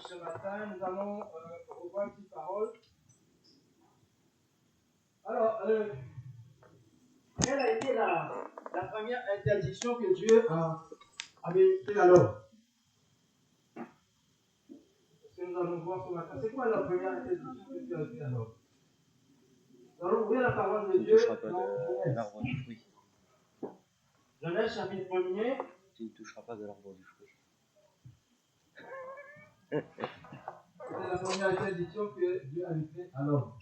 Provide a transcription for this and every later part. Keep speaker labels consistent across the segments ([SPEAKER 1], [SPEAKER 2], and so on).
[SPEAKER 1] ce matin, nous allons revoir une petite parole. Alors, quelle a été la première interdiction que Dieu avait fait à l'homme? Ce que nous allons voir ce matin, c'est quoi la première interdiction que Dieu a fait à l'homme? Nous allons ouvrir la parole de Dieu dans Genèse. Genèse chapitre 1er.
[SPEAKER 2] Tu ne toucheras pas de l'arbre du fruit.
[SPEAKER 1] C'est la première interdiction que Dieu avait faite à l'homme.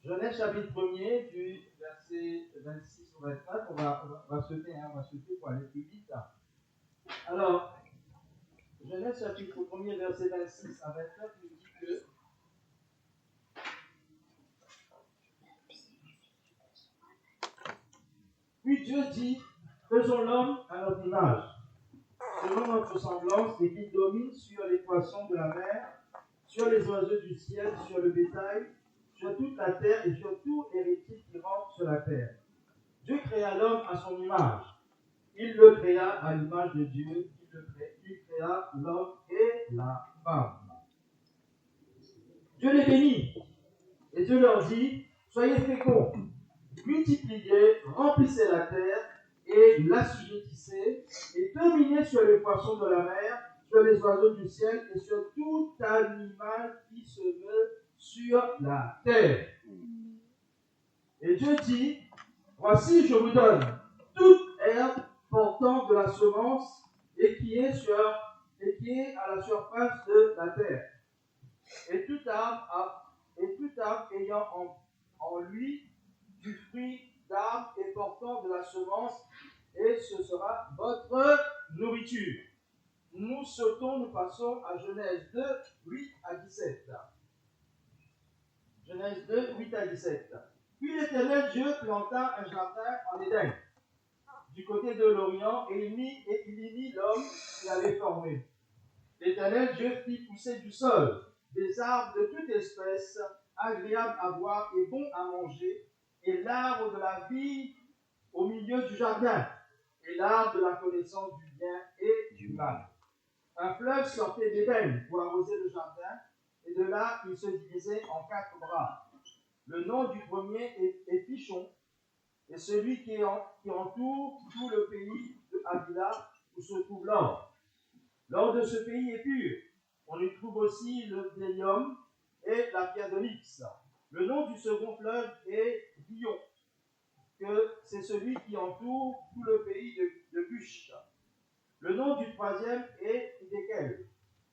[SPEAKER 1] Genèse chapitre 1er, du verset 26 au 24, on va sauter pour aller plus vite. Alors, Genèse chapitre 1er, verset 26 à 24, nous dit que puis Dieu dit, faisons l'homme à notre image, selon notre semblance, et qu'il domine sur les poissons de la mer, sur les oiseaux du ciel, sur le bétail, sur toute la terre et sur tout héritier qui rentre sur la terre. Dieu créa l'homme à son image. Il le créa à l'image de Dieu. Il créa l'homme et la femme. Dieu les bénit. Et Dieu leur dit, soyez féconds, multipliez, remplissez la terre et l'assujettissez et dominez sur les poissons de la mer, sur les oiseaux du ciel et sur tout animal qui se meut sur la terre. Et Dieu dit, voici, je vous donne toute herbe portant de la semence et qui est à la surface de la terre. Et tout arbre ayant en lui du fruit d'arbre et portant de la semence, et ce sera votre nourriture. Nous passons à Genèse 2, 8 à 17. Genèse 2, 8 à 17. Puis l'Éternel Dieu planta un jardin en Éden, du côté de l'Orient, et il y mit l'homme qu'il avait formé. L'Éternel Dieu fit pousser du sol des arbres de toute espèce, agréables à voir et bons à manger, et l'arbre de la vie au milieu du jardin, et l'arbre de la connaissance du bien et du mal. Un fleuve sortait d'Éden pour arroser le jardin, et de là il se divisait en 4 bras. Le nom du premier est Pichon, et celui qui entoure tout le pays de Havila, où se trouve l'or. L'or de ce pays est pur. On y trouve aussi le bdellium et la pierre d'onyx. Le nom du second fleuve est Guillon, que c'est celui qui entoure tout le pays de Cush. Le nom du troisième est Hiddekel,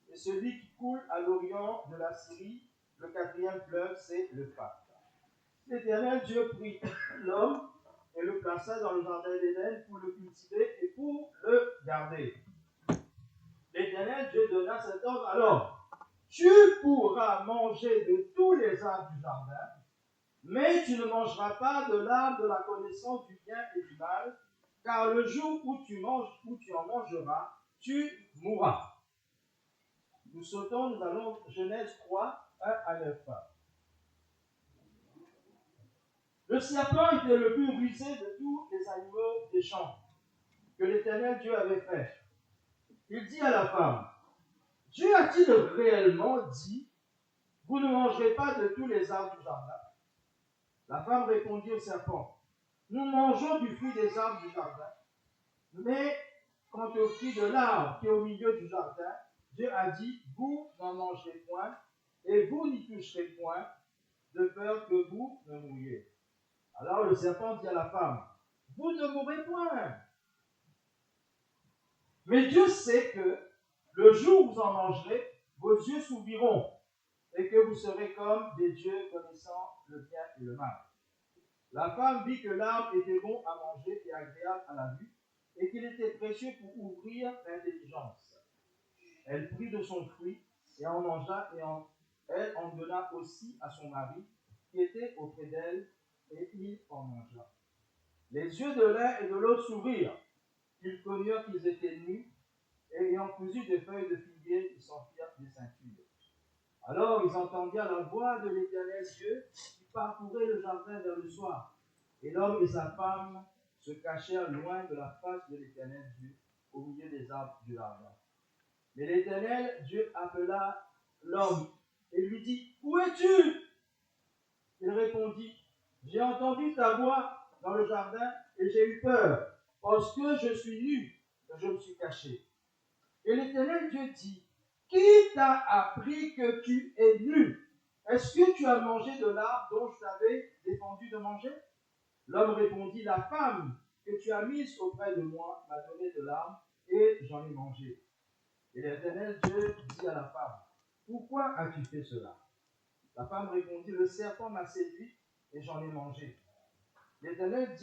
[SPEAKER 1] et celui qui coule à l'orient de la Syrie. Le quatrième fleuve, c'est l'Euphrate. L'Éternel Dieu prit l'homme et le plaça dans le jardin d'Éden pour le cultiver et pour le garder. L'Éternel Dieu donna cet ordre à l'homme. Tu pourras manger de tous les arbres du jardin, mais tu ne mangeras pas de l'arbre de la connaissance du bien et du mal, car le jour où tu en mangeras, tu mourras. Nous allons Genèse 3, 1 à 9. Le serpent était le plus rusé de tous les animaux des champs que l'Éternel Dieu avait fait. Il dit à la femme, Dieu a-t-il réellement dit, vous ne mangerez pas de tous les arbres du jardin? La femme répondit au serpent, nous mangeons du fruit des arbres du jardin, mais quant au fruit de l'arbre qui est au milieu du jardin, Dieu a dit, vous n'en mangerez point, et vous n'y toucherez point, de peur que vous ne mouriez. Alors le serpent dit à la femme, vous ne mourrez point. Mais Dieu sait que le jour où vous en mangerez, vos yeux s'ouvriront, et que vous serez comme des dieux connaissant le bien et le mal. La femme vit que l'arbre était bon à manger et agréable à la vue, et qu'il était précieux pour ouvrir l'intelligence. Elle prit de son fruit et en mangea, et elle en donna aussi à son mari, qui était auprès d'elle, et il en mangea. Les yeux de l'un et de l'autre s'ouvrirent. Ils connurent qu'ils étaient nus, et ayant cousu des feuilles de figuier, ils s'en firent des ceintures. Alors ils entendirent la voix de l'Éternel Dieu qui parcourait le jardin vers le soir. Et l'homme et sa femme se cachèrent loin de la face de l'Éternel Dieu, au milieu des arbres du jardin. Mais l'Éternel, Dieu appela l'homme et lui dit, où es-tu? Il répondit, j'ai entendu ta voix dans le jardin et j'ai eu peur, parce que je suis nu, et je me suis caché. Et l'Éternel Dieu dit, qui t'a appris que tu es nu? Est-ce que tu as mangé de l'arbre dont je t'avais défendu de manger? L'homme répondit, la femme que tu as mise auprès de moi m'a donné de l'arbre et j'en ai mangé. Et l'Éternel Dieu dit à la femme, pourquoi as-tu fait cela? La femme répondit, le serpent m'a séduit et j'en ai mangé. L'Éternel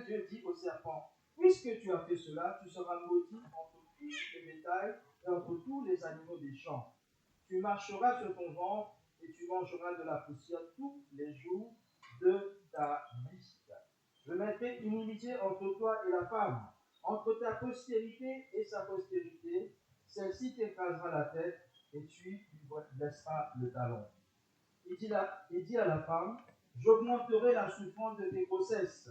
[SPEAKER 1] Dieu dit au serpent, puisque tu as fait cela, tu seras maudit entre tout le bétail et entre tous les animaux des champs. Tu marcheras sur ton ventre et tu mangeras de la poussière tous les jours de ta vie. Je mettrai une inimitié entre toi et la femme, entre ta postérité et sa postérité. Celle-ci t'écrasera la tête et tu lui blesseras le talon. Il dit à la femme, j'augmenterai la souffrance de tes grossesses.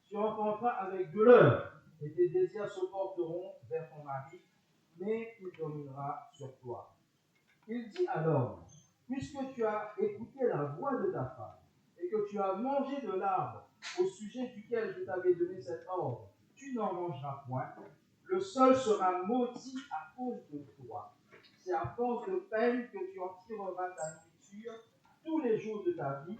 [SPEAKER 1] Tu enfanteras avec douleur et tes désirs se porteront vers ton mari, mais il dominera sur toi. Il dit à l'homme, puisque tu as écouté la voix de ta femme et que tu as mangé de l'arbre au sujet duquel je t'avais donné cet ordre, tu n'en mangeras point. Le sol sera maudit à cause de toi. C'est à force de peine que tu en tireras ta nourriture tous les jours de ta vie.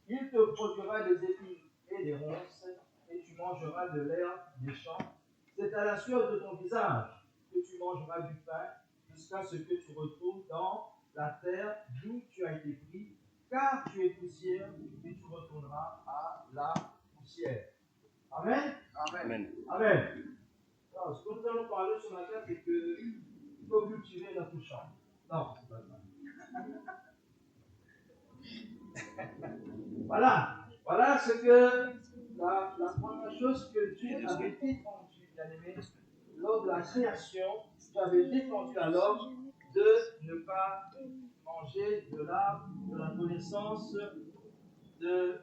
[SPEAKER 1] Il te produira des épines et des ronces, et tu mangeras de l'herbe des champs. C'est à la sueur de ton visage que tu mangeras du pain, jusqu'à ce que tu retournes dans la terre d'où tu as été pris, car tu es poussière, et tu retourneras à la poussière. Amen.
[SPEAKER 2] Amen.
[SPEAKER 1] Amen. Alors, ce que nous allons parler ce matin, c'est que il faut cultiver notre champ. Non, c'est pas ça. Voilà ce que la première chose que Dieu avait défendu, bien aimé, lors de la création, Dieu avait défendu à l'homme de ne pas manger de l'arbre de la connaissance de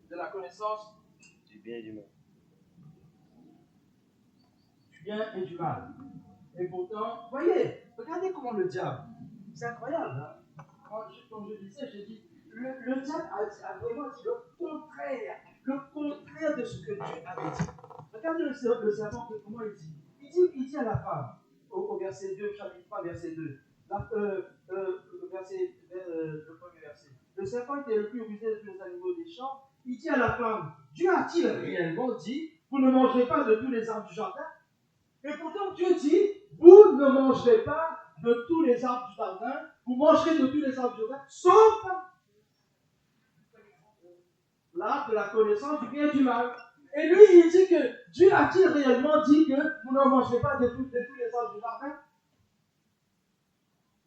[SPEAKER 1] la connaissance
[SPEAKER 2] Du bien et du mal.
[SPEAKER 1] du bien et du mal. Et pourtant, voyez, regardez comment le diable, c'est incroyable, hein? Quand je disais, j'ai dit, le diable a vraiment dit le contraire de ce que Dieu avait dit. Regardez le serpent, comment il dit. Il dit à la femme, au verset 2, chapitre 3, verset 2, le premier verset. Le serpent était le plus rusé de tous les animaux des champs. Il dit à la femme, Dieu a-t-il réellement dit, vous ne mangerez pas de tous les arbres du jardin? Et pourtant, Dieu dit, vous ne mangerez pas de tous les arbres du jardin, vous mangerez de tous les arbres du jardin, sauf l'arbre de la connaissance du bien et du mal. Et lui, il dit que Dieu a-t-il réellement dit que vous ne mangerez pas de tous les arbres du jardin?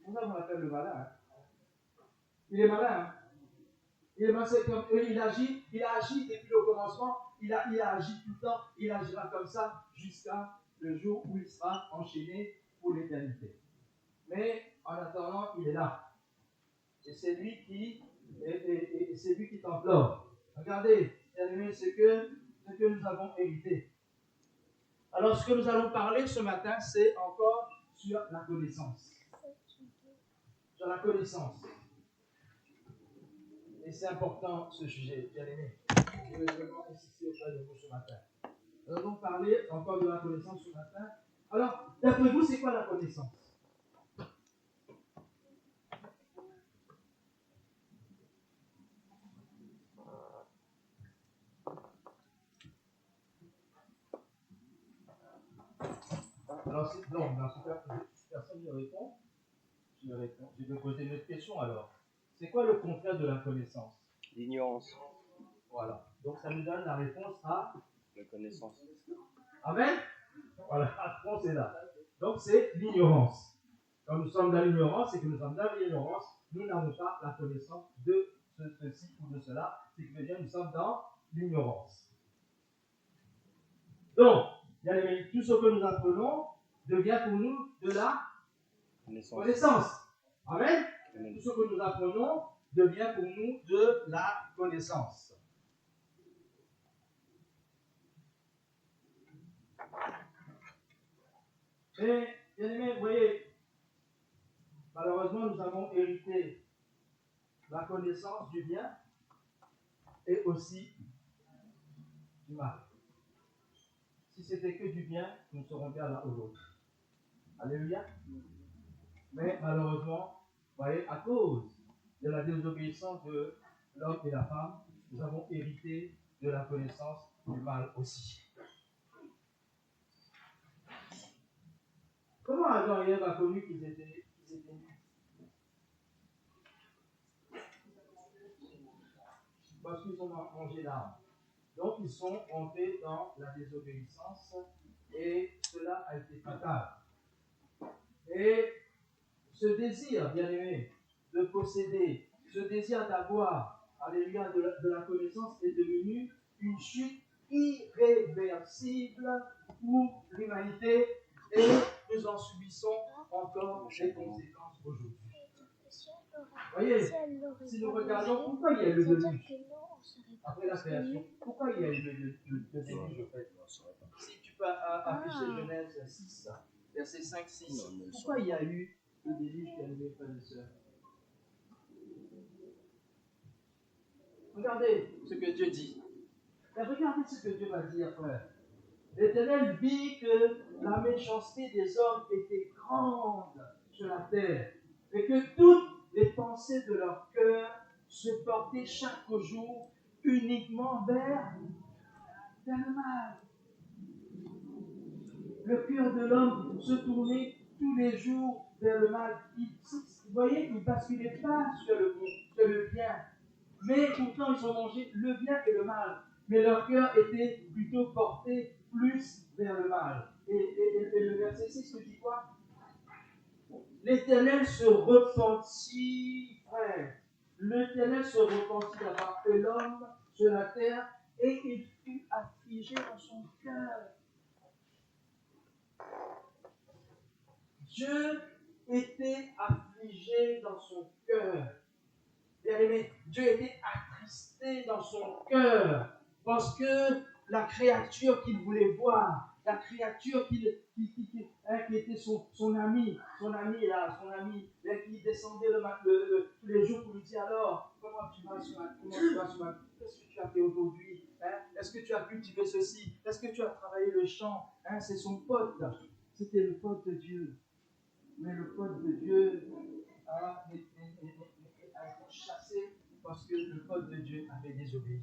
[SPEAKER 1] C'est ça qu'on appelle le malin. Hein? Il est malin. Hein? Il est malin, il a agi depuis le commencement, il a agi tout le temps, il agira comme ça jusqu'à le jour où il sera enchaîné pour l'éternité. Mais en attendant, il est là. Et c'est lui qui t'implore. Regardez, bien-aimés, ce que nous avons hérité. Alors, ce que nous allons parler ce matin, c'est encore sur la connaissance. Sur la connaissance. Et c'est important ce sujet, bien-aimés. Je vais vraiment insister auprès de vous ce matin. Nous allons parler encore de la connaissance ce matin. Alors, d'après vous, c'est quoi la connaissance? Alors, dans ce cas, personne ne répond. Je vais poser une autre question alors. C'est quoi le contraire de la connaissance?
[SPEAKER 2] L'ignorance.
[SPEAKER 1] Voilà. Donc, ça nous donne la réponse à
[SPEAKER 2] La connaissance.
[SPEAKER 1] Amen. Voilà, la réponse est là. Donc, c'est l'ignorance. Quand nous sommes dans l'ignorance, c'est que nous sommes dans l'ignorance. Nous n'avons pas la connaissance de ceci ou de cela. C'est que bien, nous sommes dans l'ignorance. Donc, bien aimé, tout ce que nous apprenons devient pour nous de la connaissance. Amen. Amen. Tout ce que nous apprenons devient pour nous de la connaissance. Et Bien aimé, vous voyez, malheureusement, nous avons hérité la connaissance du bien et aussi du mal. Si c'était que du bien, nous serons bien là aujourd'hui. Alléluia. Mais malheureusement, vous voyez, à cause de la désobéissance de l'homme et la femme, nous avons hérité de la connaissance du mal aussi. Comment Adam et Ève a connu qu'ils étaient nus? Parce qu'ils ont mangé l'arbre. Donc ils sont rentrés dans la désobéissance et cela a été fatal. Et ce désir, bien aimé, de posséder, ce désir d'avoir, alléluia, de la connaissance est devenu une chute irréversible pour l'humanité et nous en subissons encore les conséquences aujourd'hui. Vous voyez, si nous regardons pourquoi il y a eu le déluge après la création, pourquoi il y a eu le déluge en fait? Si tu peux afficher Genèse 6, verset 5-6, pourquoi il y a eu le déluge, bien aimé frères et sœurs? Regardez ce que Dieu dit. Et regardez ce que Dieu va dire, frère. L'Éternel vit que la méchanceté des hommes était grande sur la terre et que toutes les pensées de leur cœur se portaient chaque jour uniquement vers le mal. Le cœur de l'homme se tournait tous les jours vers le mal. Vous voyez, il ne basculait pas sur le bien. Mais pourtant, ils ont mangé le bien et le mal. Mais leur cœur était plutôt porté plus vers le mal. Et le verset 6 nous dit quoi? L'Éternel se repentit, frère. L'Éternel se repentit d'avoir fait l'homme sur la terre et il fut affligé dans son cœur. Dieu était affligé dans son cœur. Bien aimé, Dieu était attristé dans son cœur parce que la créature qu'il voulait voir, la créature qui était son ami qui descendait tous les jours pour lui dire alors, comment tu vas ce matin, qu'est-ce que tu as fait aujourd'hui, est-ce que tu as cultivé ceci, est-ce que tu as travaillé le champ, c'est son pote, c'était le pote de Dieu. Mais le pote de Dieu a été chassé parce que le peuple de Dieu avait désobéi.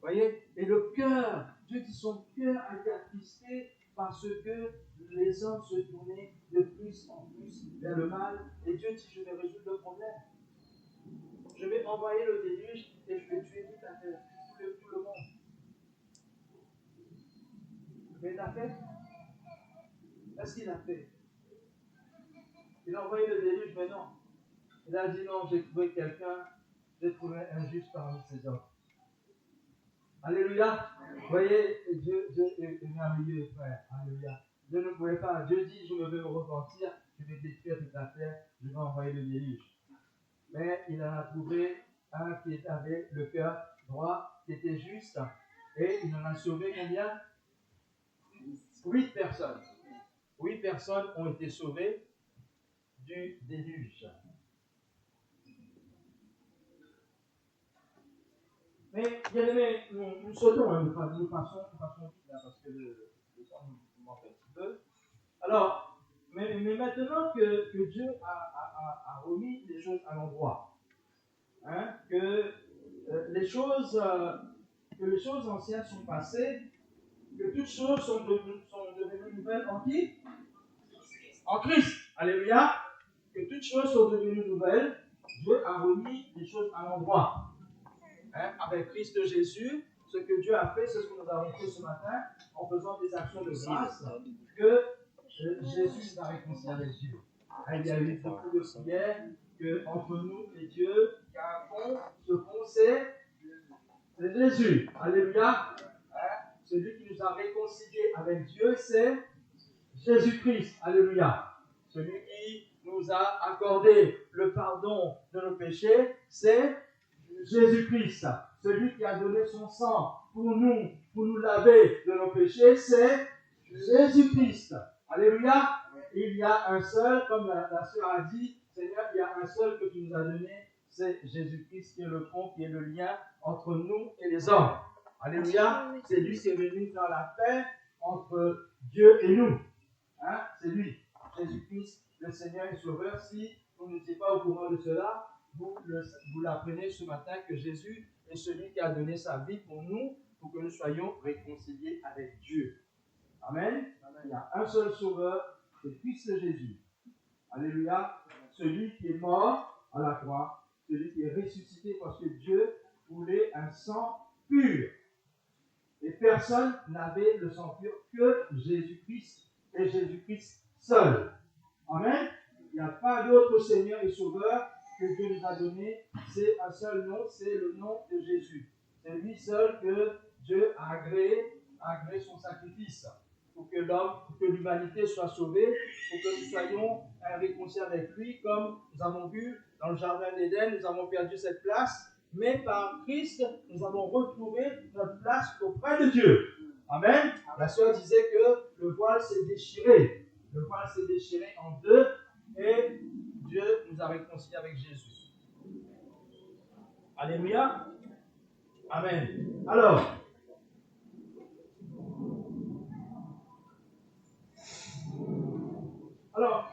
[SPEAKER 1] Vous voyez? Et le cœur, Dieu dit son cœur a été attristé parce que les hommes se tournaient de plus en plus vers le mal. Et Dieu dit, je vais résoudre le problème. Je vais envoyer le déluge et je vais tuer toute la terre, tout le monde. Mais il l'a fait? Est-ce qu'il l'a fait? Il a envoyé le déluge, mais non. Il a dit non, j'ai trouvé quelqu'un, j'ai trouvé un juste parmi ces hommes. Alléluia. Vous voyez, Dieu est merveilleux, frère. Alléluia. Dieu ne pouvait pas. Dieu dit, je vais me repentir, je vais détruire toute la terre, je vais envoyer le déluge. Mais il en a trouvé un qui avait le cœur droit, qui était juste, et il en a sauvé combien? 8 personnes. 8 personnes ont été sauvées du déluge. Mais, bien aimé, nous sautons, nous passons vite là, parce que le temps nous manque un petit peu. Alors, mais maintenant que Dieu a remis les choses à l'endroit, que les choses anciennes sont passées, que toutes choses sont devenues nouvelles en qui? En Christ. Alléluia. Que toutes choses sont devenues nouvelles, Dieu a remis les choses à l'endroit. Avec Christ Jésus, ce que Dieu a fait, c'est ce que nous avons fait ce matin, en faisant des actions de grâce, que Jésus nous a réconciliés avec Dieu. Il y a eu beaucoup de prières que entre nous et Dieu, il y a un pont, ce pont c'est Jésus. Alléluia. Celui qui nous a réconciliés avec Dieu, c'est Jésus-Christ. Alléluia. Celui qui nous a accordé le pardon de nos péchés, c'est Jésus-Christ. Celui qui a donné son sang pour nous laver de nos péchés, c'est Jésus-Christ. Alléluia. il y a un seul, comme la sœur a dit, Seigneur, il y a un seul que tu nous as donné, c'est Jésus-Christ qui est le pont, qui est le lien entre nous et les hommes. Alléluia. C'est lui qui est venu faire la paix entre Dieu et nous. Hein? C'est lui, Jésus-Christ, le Seigneur et Sauveur. Si vous n'étiez pas au courant de cela, vous l'apprenez ce matin que Jésus est celui qui a donné sa vie pour nous, pour que nous soyons réconciliés avec Dieu. Amen. Il y a un seul Sauveur, c'est Christ Jésus. Alléluia. Celui qui est mort à la croix, celui qui est ressuscité parce que Dieu voulait un sang pur. Et personne n'avait le sang pur que Jésus-Christ et Jésus-Christ seul. Amen. Il n'y a pas d'autre Seigneur et Sauveur que Dieu nous a donné. C'est un seul nom, c'est le nom de Jésus. C'est lui seul que Dieu a agréé son sacrifice pour que l'humanité soit sauvée, pour que nous soyons réconciliés avec lui, comme nous avons vu dans le jardin d'Éden, nous avons perdu cette place. Mais par Christ, nous avons retrouvé notre place auprès de Dieu. Amen. La sœur disait que le voile s'est déchiré. Le voile s'est déchiré en deux et Dieu nous a réconciliés avec Jésus. Alléluia. Amen. Alors,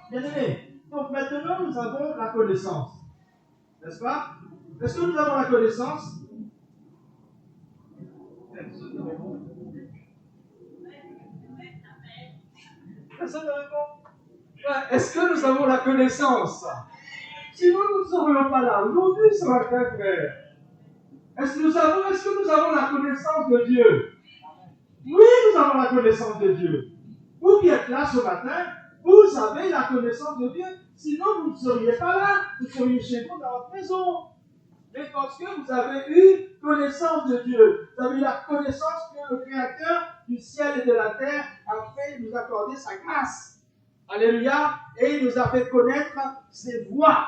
[SPEAKER 1] bien aimé, donc maintenant nous avons la connaissance. N'est-ce pas? Est-ce que nous avons la connaissance? Personne ne répond. Est-ce que nous avons la connaissance? Sinon, nous ne serions pas là aujourd'hui ce matin, frère. Est-ce que nous avons la connaissance de Dieu? Oui, nous avons la connaissance de Dieu. Vous qui êtes là ce matin, vous avez la connaissance de Dieu. Sinon, vous ne seriez pas là. Vous seriez chez vous dans votre maison. Mais parce que vous avez eu connaissance de Dieu, vous avez eu la connaissance que le Créateur du ciel et de la terre a fait nous accorder sa grâce. Alléluia. Et il nous a fait connaître ses voies.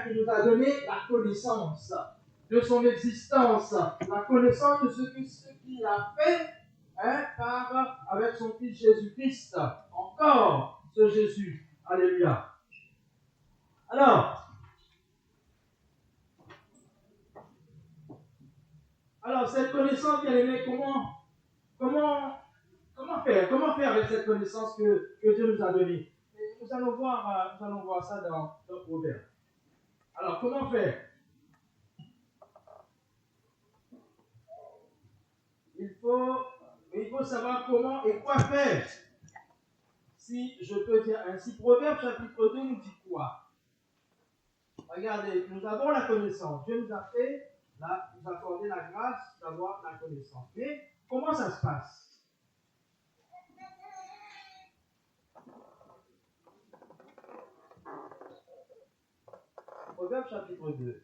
[SPEAKER 1] Il nous a donné la connaissance de son existence, la connaissance de ce qu'il a fait avec son Fils Jésus-Christ. Encore ce Jésus. Alléluia. Alors, cette connaissance, bien aimé, comment faire avec cette connaissance que Dieu nous a donnée? Et nous allons voir ça dans Proverbe. Alors, comment faire? Il faut savoir comment et quoi faire. Si je peux dire ainsi, Proverbe chapitre 2 nous dit quoi? Regardez, nous avons la connaissance. Dieu nous a accordé la grâce d'avoir la connaissance. Mais comment ça se passe? Proverbe chapitre 2,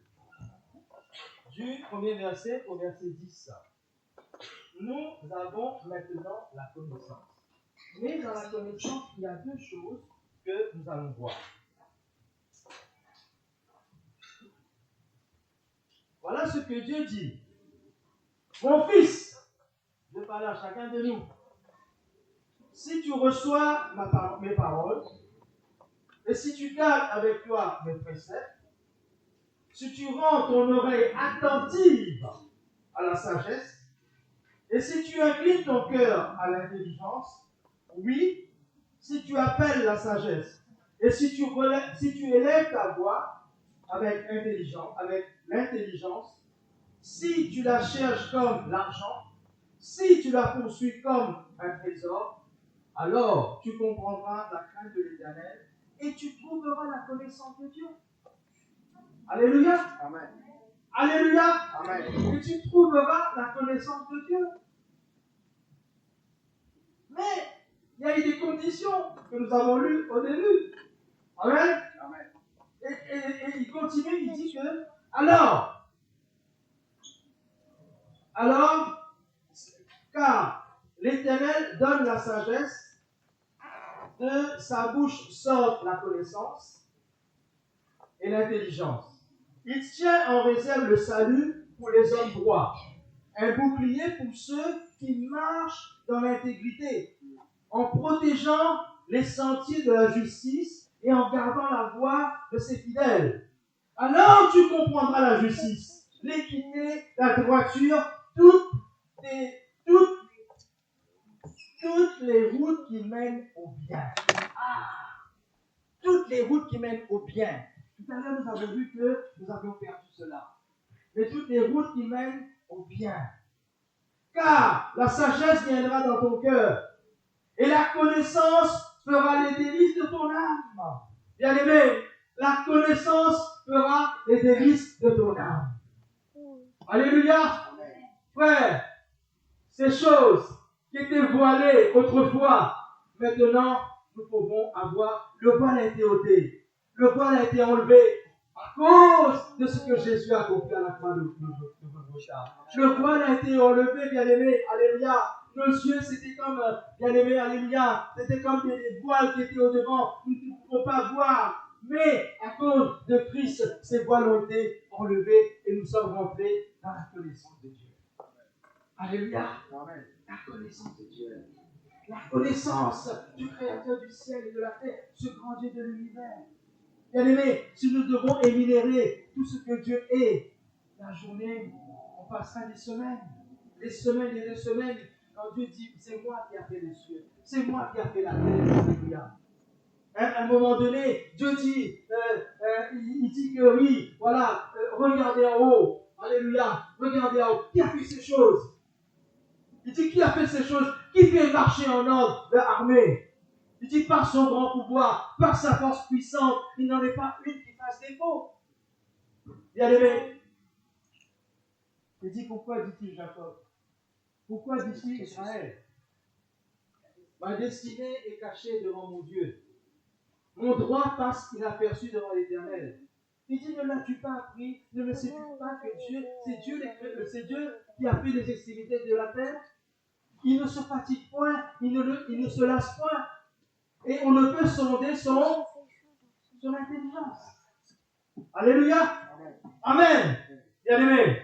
[SPEAKER 1] du premier verset au verset 10. Nous avons maintenant la connaissance. Mais dans la connaissance, il y a deux choses que nous allons voir. Voilà ce que Dieu dit. Mon fils, je parle à chacun de nous. Si tu reçois mes paroles, et si tu gardes avec toi mes préceptes, si tu rends ton oreille attentive à la sagesse, et si tu inclines ton cœur à l'intelligence, oui, si tu appelles la sagesse, et si tu élèves ta voix avec l'intelligence, si tu la cherches comme l'argent, si tu la poursuis comme un trésor, alors tu comprendras la crainte de l'Éternel et tu trouveras la connaissance de Dieu. Alléluia.
[SPEAKER 2] Amen.
[SPEAKER 1] Alléluia.
[SPEAKER 2] Amen.
[SPEAKER 1] Et tu trouveras la connaissance de Dieu. Mais il y a eu des conditions que nous avons lues au début. Amen.
[SPEAKER 2] Amen.
[SPEAKER 1] Et il continue, il dit que alors, car l'Éternel donne la sagesse, de sa bouche sort la connaissance et l'intelligence. Il tient en réserve le salut pour les hommes droits, un bouclier pour ceux qui marchent dans l'intégrité, en protégeant les sentiers de la justice et en gardant la voie de ses fidèles. Alors tu comprendras la justice, l'équité, la droiture, toutes les routes qui mènent au bien. Toutes les routes qui mènent au bien. Tout à l'heure, nous avons vu que nous avions perdu cela. Mais toutes les routes qui mènent au bien. Car la sagesse viendra dans ton cœur et la connaissance fera les délices de ton âme. Bien-aimé, la connaissance fera les délices de ton âme. Alléluia. Frère, ces choses qui étaient voilées autrefois, maintenant, nous pouvons avoir, le voile a été ôté, le voile a été enlevé à cause de ce que Jésus a accompli à la croix de Golgotha. Le voile a été enlevé, bien-aimé, alléluia. Nos yeux, c'était comme, bien-aimé, alléluia, c'était comme des voiles qui étaient au-devant, nous ne pouvons pas voir. Mais à cause de Christ, ces voiles ont été enlevés et nous sommes rentrés dans la connaissance de Dieu. Alléluia. Amen. La connaissance de Dieu. La connaissance du Créateur du ciel et de la terre, ce grand Dieu de l'univers. Bien-aimés, si nous devons énumérer tout ce que Dieu est, la journée, on passera des semaines et des semaines, quand Dieu dit, c'est moi qui ai fait les cieux, c'est moi qui ai fait la terre. Alléluia. À un moment donné, Dieu dit, il dit que oui, voilà, regardez en haut, alléluia, regardez en haut, qui a fait ces choses? Il dit, qui a fait ces choses? Qui fait marcher en ordre l'armée? Il dit, par son grand pouvoir, par sa force puissante, il n'en est pas une qui fasse défaut. Bien-aimé, il dit, pourquoi dit-il Jacob? Pourquoi dit-il Israël? Ma destinée est cachée devant mon Dieu. Mon droit passe inaperçu devant l'Éternel. Il dit, ne l'as-tu pas appris? Ne le sais-tu pas que Dieu, c'est Dieu qui a fait les extrémités de la terre? Il ne se fatigue point, il ne se lasse point. Et on ne peut sonder son intelligence. Alléluia. Amen. Bien-aimé.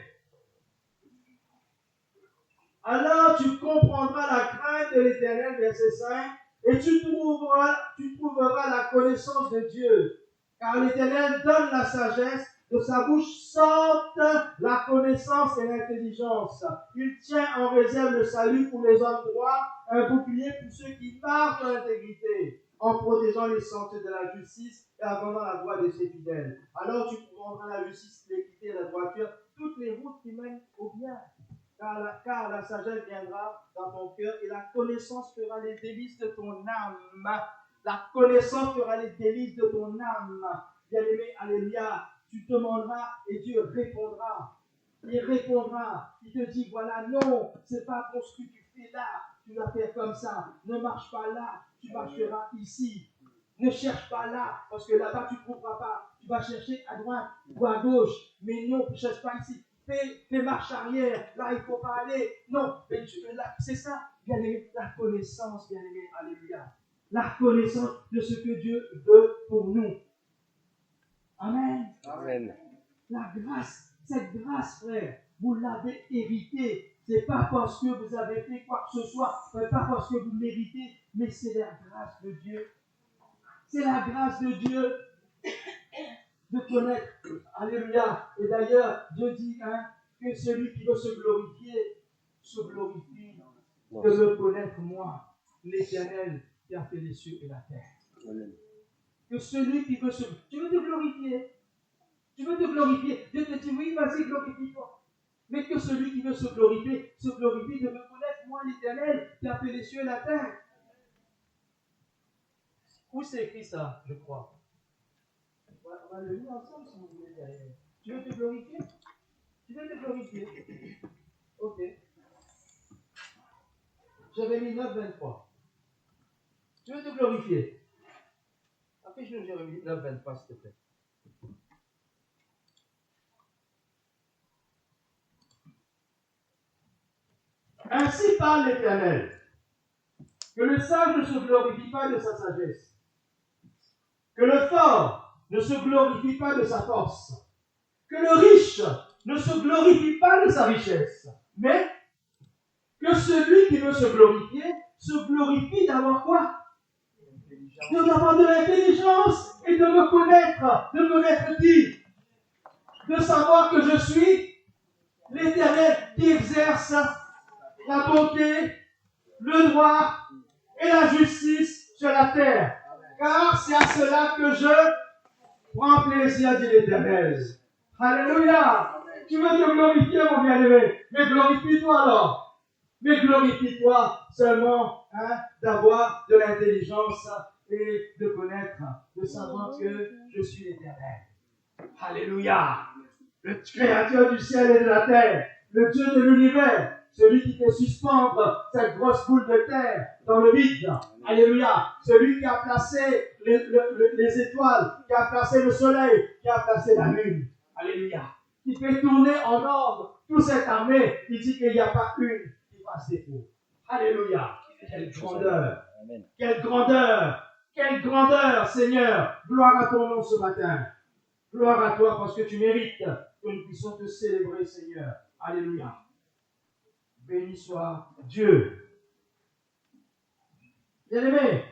[SPEAKER 1] Alors tu comprendras la crainte de l'Éternel, verset 5, et tu trouveras la connaissance de Dieu. Car l'Éternel donne la sagesse, de sa bouche sortent la connaissance et l'intelligence. Il tient en réserve le salut pour les hommes droits, un bouclier pour ceux qui marchent dans l'intégrité, en protégeant les sentiers de la justice et en vendant la voie de ses fidèles. Alors tu comprendras la justice, l'équité et la droiture, toutes les routes qui mènent au bien. Car la sagesse viendra dans ton cœur et la connaissance fera les délices de ton âme. La connaissance fera les délices de ton âme. Bien-aimé, alléluia, tu demanderas et Dieu répondra. Il répondra. Il te dit, voilà, non, c'est pas pour ce que tu fais là. Tu vas faire comme ça. Ne marche pas là. Tu marcheras ici. Ne cherche pas là, parce que là-bas, tu ne trouveras pas. Tu vas chercher à droite ou à gauche. Mais non, tu ne cherches pas ici. Fais marche arrière. Là, il ne faut pas aller. Non, mais c'est ça, bien-aimé, la connaissance, bien-aimé, alléluia. La connaissance de ce que Dieu veut pour nous. Amen.
[SPEAKER 2] Amen.
[SPEAKER 1] La grâce, cette grâce, frère, vous l'avez héritée. Ce n'est pas parce que vous avez fait quoi que ce soit, ce n'est pas parce que vous méritez, mais c'est la grâce de Dieu. C'est la grâce de Dieu de connaître. Alléluia. Et d'ailleurs, Dieu dit que celui qui veut se glorifie de me connaître moi, l'Éternel qui a fait les cieux et la terre.
[SPEAKER 2] Amen.
[SPEAKER 1] Que celui qui veut se... Tu veux te glorifier. Tu veux te glorifier. Dieu te dit, oui, vas-y, glorifie-toi. Mais que celui qui veut se glorifier de me connaître, moi, l'Éternel, qui a fait les cieux et la terre. Où c'est écrit ça, je crois? On va le lire ensemble si vous voulez derrière. Tu veux te glorifier? Tu veux te glorifier? Ok. Jérémie 9, 23. Tu veux te glorifier? Affiche-nous Jérémie 9, 23, s'il te plaît. Ainsi parle l'Éternel, que le sage ne se glorifie pas de sa sagesse, que le fort ne se glorifie pas de sa force, que le riche ne se glorifie pas de sa richesse, mais que celui qui veut se glorifier se glorifie d'avoir quoi? d'avoir de l'intelligence et de me connaître qui? De savoir que je suis l'Éternel qui exerce la bonté, le droit et la justice sur la terre. Car c'est à cela que je prends plaisir, dit l'Éternel. Alléluia! Tu veux te glorifier, mon bien-aimé, mais glorifie-toi alors. Mais glorifie-toi seulement d'avoir de l'intelligence et de connaître, de savoir que je suis l'Éternel. Alléluia! Le créateur du ciel et de la terre, le Dieu de l'univers, celui qui fait suspendre cette grosse boule de terre dans le vide. Alléluia! Celui qui a placé les étoiles, qui a placé le soleil, qui a placé la lune. Alléluia! Qui fait tourner en ordre toute cette armée. Il dit qu'il n'y a pas une qui fasse défaut. Alléluia! Quelle grandeur!
[SPEAKER 2] Amen.
[SPEAKER 1] Quelle grandeur! Quelle grandeur, Seigneur! Gloire à ton nom ce matin. Gloire à toi parce que tu mérites que nous puissions te célébrer, Seigneur. Alléluia. Béni soit Dieu. Bien-aimé,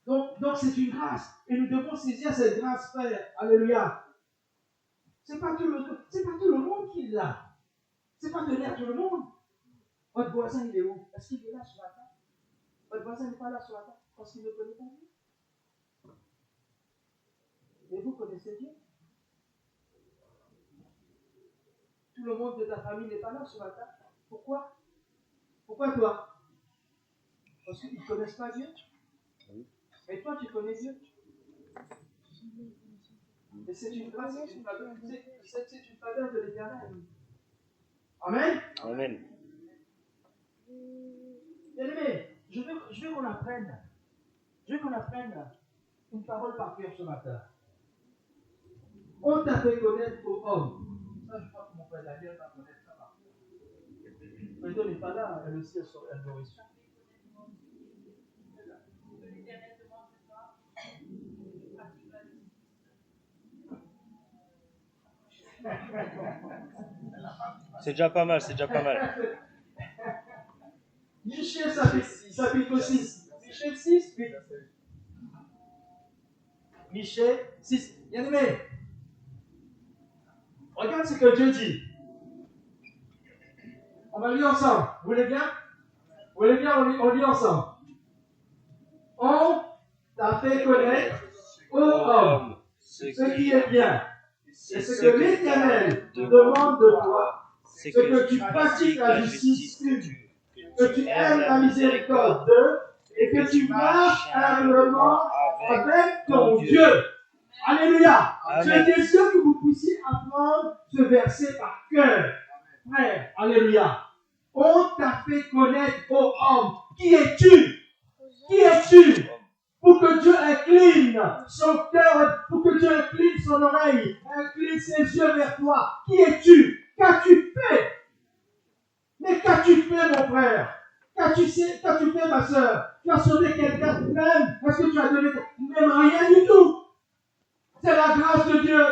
[SPEAKER 1] donc c'est une grâce. Et nous devons saisir cette grâce, Père. Alléluia. C'est pas tout le monde qui l'a. C'est pas donné à tout le monde. Votre voisin, il est où? Est-ce qu'il est là ce matin? Votre voisin n'est pas là ce matin parce qu'il ne connaît pas Dieu. Mais vous connaissez Dieu? Tout le monde de ta famille n'est pas là ce matin. Pourquoi? Pourquoi toi? Parce qu'ils ne connaissent pas Dieu. Et toi, tu connais Dieu. Et c'est une grâce, c'est une faveur de l'Éternel. Amen.
[SPEAKER 2] Amen.
[SPEAKER 1] Bien-aimé, je veux qu'on apprenne. Je veux qu'on apprenne une parole par cœur ce matin. On t'a fait connaître aux hommes. Ça, je crois que mon frère Daniel va connaître ça par cœur. Président n'est pas là, elle aussi, elle me reçoit.
[SPEAKER 2] C'est déjà pas mal, c'est déjà pas mal.
[SPEAKER 1] Michée, chapitre 6. Michée 6, 8. Michée 6. Bien-aimé, regarde ce que Dieu dit. On va lire ensemble. Vous voulez bien? Vous voulez bien, on lit ensemble. On t'a fait connaître, ô homme, ce qui est bien. Et ce que l'Éternel demande de toi, c'est que tu pratiques la justice, que tu aimes la miséricorde d'eux, et que tu marches humblement avec ton Dieu. Alléluia. J'ai désir que vous puissiez apprendre ce verset par cœur. Frère, alléluia. On t'a fait connaître, ô homme. Qui es-tu? Qui es-tu? Pour que Dieu incline son cœur, pour que Dieu incline son oreille, incline ses yeux vers toi. Qui es-tu? Qu'as-tu fait? Mais qu'as-tu fait, mon frère? Qu'as-tu fait, ma soeur? Tu as sauvé quelqu'un même? Est-ce que tu as donné même rien du tout? C'est la grâce de Dieu.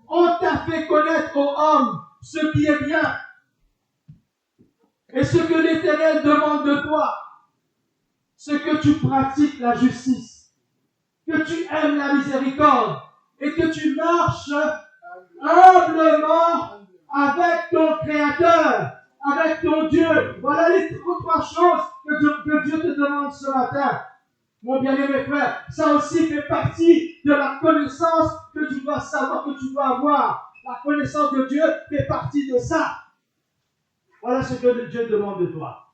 [SPEAKER 1] On t'a fait connaître aux hommes ce qui est bien. Et ce que l'Éternel demande de toi, c'est que tu pratiques la justice, que tu aimes la miséricorde et que tu marches humblement avec ton Créateur, avec ton Dieu. Voilà les trois choses que Dieu te demande ce matin. Mon bien-aimé frère, ça aussi fait partie de la connaissance que tu dois savoir, que tu dois avoir. La connaissance de Dieu fait partie de ça. Voilà ce que Dieu demande de toi.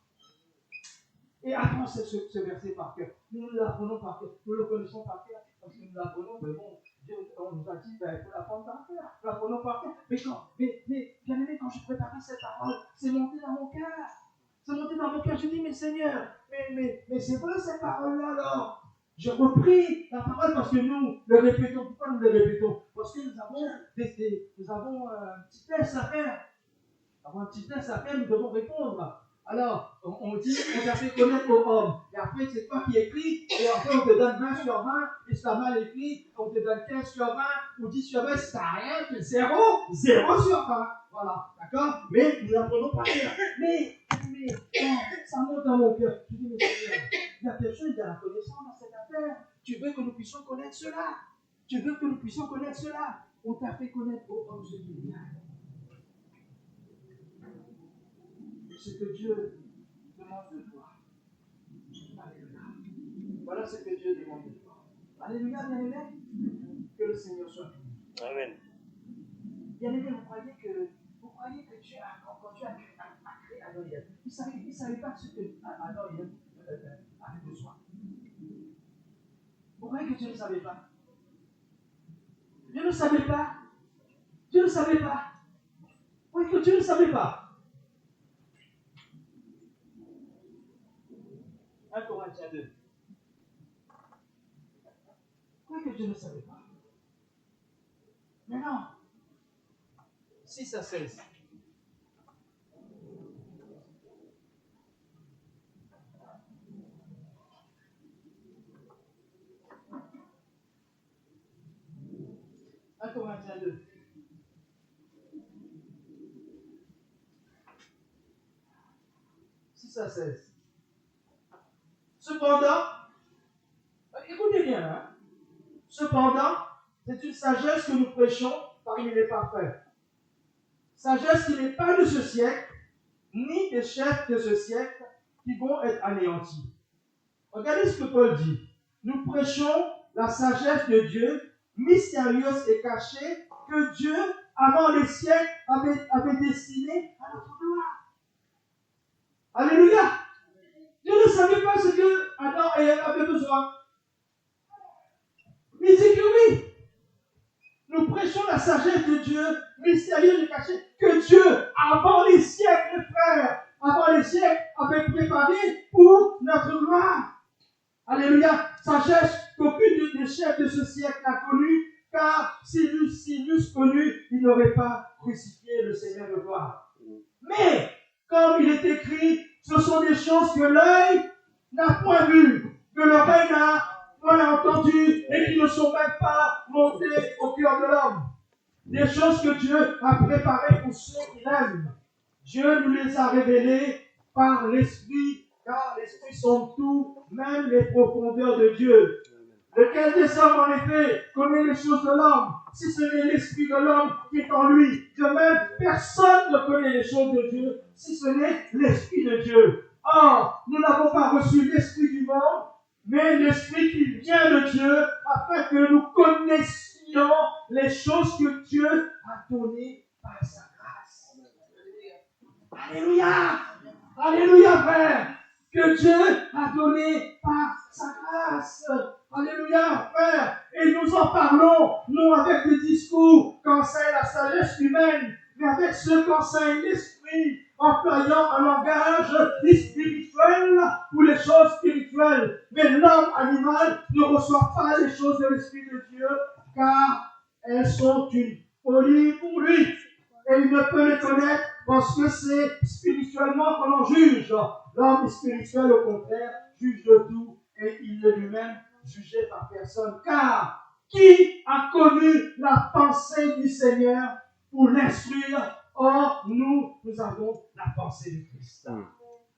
[SPEAKER 1] Et apprends ce verset par cœur. Nous l'apprenons par cœur. Nous le connaissons par cœur. Parce que nous l'apprenons, mais bon, Dieu, on nous a dit, il faut l'apprendre par cœur. Nous l'apprenons par cœur. Mais bien aimé, quand je préparais cette parole, c'est monté dans mon cœur. C'est monté dans mon cœur. Je dis, mais Seigneur, mais c'est vrai cette parole-là alors? J'ai repris la parole parce que nous le répétons. Pourquoi nous le répétons? Parce que nous avons un petit test à faire. Nous devons répondre. Alors, on dit, on t'a fait connaître aux hommes. Et après, c'est toi qui écris. Et après, on te donne 20 sur 20. Et si tu as mal écrit, on te donne 15 sur 20 ou 10 sur 20. Si tu n'as rien, c'est 0 sur 20. Voilà, d'accord? Mais nous n'apprenons pas rien. Mais, quand ça monte dans mon cœur, je dis, mais Seigneur, il y a quelque chose de la connaissance dans cette affaire. Père, tu veux que nous puissions connaître cela. Tu veux que nous puissions connaître cela. On t'a fait connaître au homme ce qui est bien. Ce que Dieu demande de toi. Alléluia. Voilà ce que Dieu demande de toi. Alléluia, bien-aimé. Que le Seigneur soit béni.
[SPEAKER 2] Amen.
[SPEAKER 1] Bien-aimé, vous croyez que Dieu a, quand Dieu a créé Adam et Ève, il ne savait pas ce que Adam et Ève avaient besoin. Vous croyez que Dieu ne savait pas? Dieu ne savait pas. Dieu ne savait pas. Vous croyez que Dieu ne savait pas? 1 Corinthiens 2. Vous croyez que Dieu ne savait pas? Mais non. 6 à 16. Corinthiens 2. À 16. Cependant, écoutez bien, hein? Cependant, c'est une sagesse que nous prêchons parmi les parfaits. Sagesse qui n'est pas de ce siècle, ni des chefs de ce siècle qui vont être anéantis. Regardez ce que Paul dit. Nous prêchons la sagesse de Dieu, mystérieuse et cachée, que Dieu, avant les siècles, avait destinée à notre gloire. Alléluia! Dieu ne savait pas ce que Adam et Ève avaient besoin. Il dit que oui. Nous prêchons la sagesse de Dieu, mystérieuse et cachée, que Dieu, avant les siècles, frères, avant les siècles, avait préparé pour notre gloire. Alléluia. Sagesse qu'aucune des chefs de ce siècle n'a connue, car s'ils l'eussent connu, ils n'auraient pas crucifié le Seigneur de gloire. Mais, comme il est écrit, ce sont des choses que l'œil n'a point vues, que l'oreille n'a point entendues et qui ne sont même pas montées au cœur de l'homme. Des choses que Dieu a préparées pour ceux qui l'aiment. Dieu nous les a révélées par l'Esprit, car l'Esprit sonde tout, même les profondeurs de Dieu. Lequel des hommes, en effet, connaît les choses de l'homme, si ce n'est l'esprit de l'homme qui est en lui? De même, personne ne connaît les choses de Dieu, si ce n'est l'esprit de Dieu. Or, nous n'avons pas reçu l'esprit du monde, mais l'esprit qui vient de Dieu, afin que nous connaissions les choses que Dieu a données par sa grâce. Alléluia! Alléluia, frère! Que Dieu a donné par sa grâce. Alléluia, frère. Et nous en parlons, non avec des discours qu'enseigne la sagesse humaine, mais avec ceux qu'enseigne l'esprit, employant un langage spirituel pour les choses spirituelles. Mais l'homme animal ne reçoit pas les choses de l'Esprit de Dieu, car elles sont une folie pour lui. Et il ne peut les connaître parce que c'est spirituellement qu'on en juge. L'homme spirituel, au contraire, juge de tout et il n'est lui-même jugé par personne. Car qui a connu la pensée du Seigneur pour l'instruire? Or, nous avons la pensée de Christ.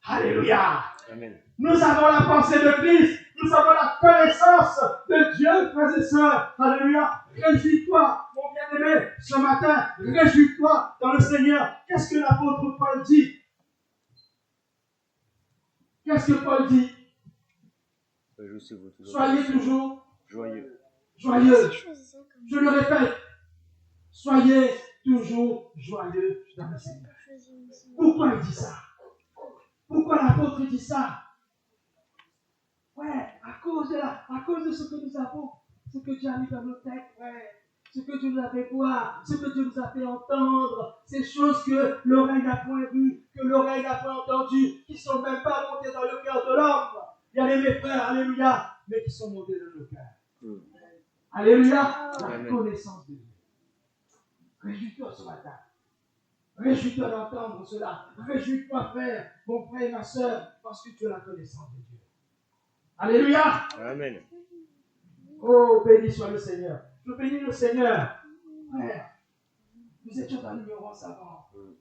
[SPEAKER 1] Alléluia!
[SPEAKER 2] Amen.
[SPEAKER 1] Nous avons la pensée de Christ. Nous avons la connaissance de Dieu, frères et sœurs. Alléluia! Réjouis-toi, mon bien-aimé, ce matin. Réjouis-toi dans le Seigneur. Qu'est-ce que l'apôtre Paul dit? Qu'est-ce que Paul dit? Soyez toujours
[SPEAKER 2] joyeux.
[SPEAKER 1] Joyeux. Je le répète. Soyez toujours joyeux dans le Seigneur. Pourquoi il dit ça? Pourquoi l'apôtre dit ça? Ouais, à cause de ce que nous avons, ce que Dieu a mis dans nos têtes, ouais. Ce que Dieu nous a fait voir, ce que Dieu nous a fait entendre, ces choses que l'oreille n'a point vues, que l'oreille n'a point entendues, qui ne sont même pas montées dans le cœur de l'homme. Il y a mes frères, alléluia, mais qui sont montés dans le cœur. Alléluia, la connaissance de Dieu. Réjouis-toi ce matin. Réjouis-toi d'entendre cela. Réjouis-toi, frère, mon frère et ma soeur, parce que tu as la connaissance de Dieu. Alléluia.
[SPEAKER 2] Amen.
[SPEAKER 1] Oh, béni soit le Seigneur. Je bénis le Seigneur. Frère, nous étions dans l'ignorance avant. Nous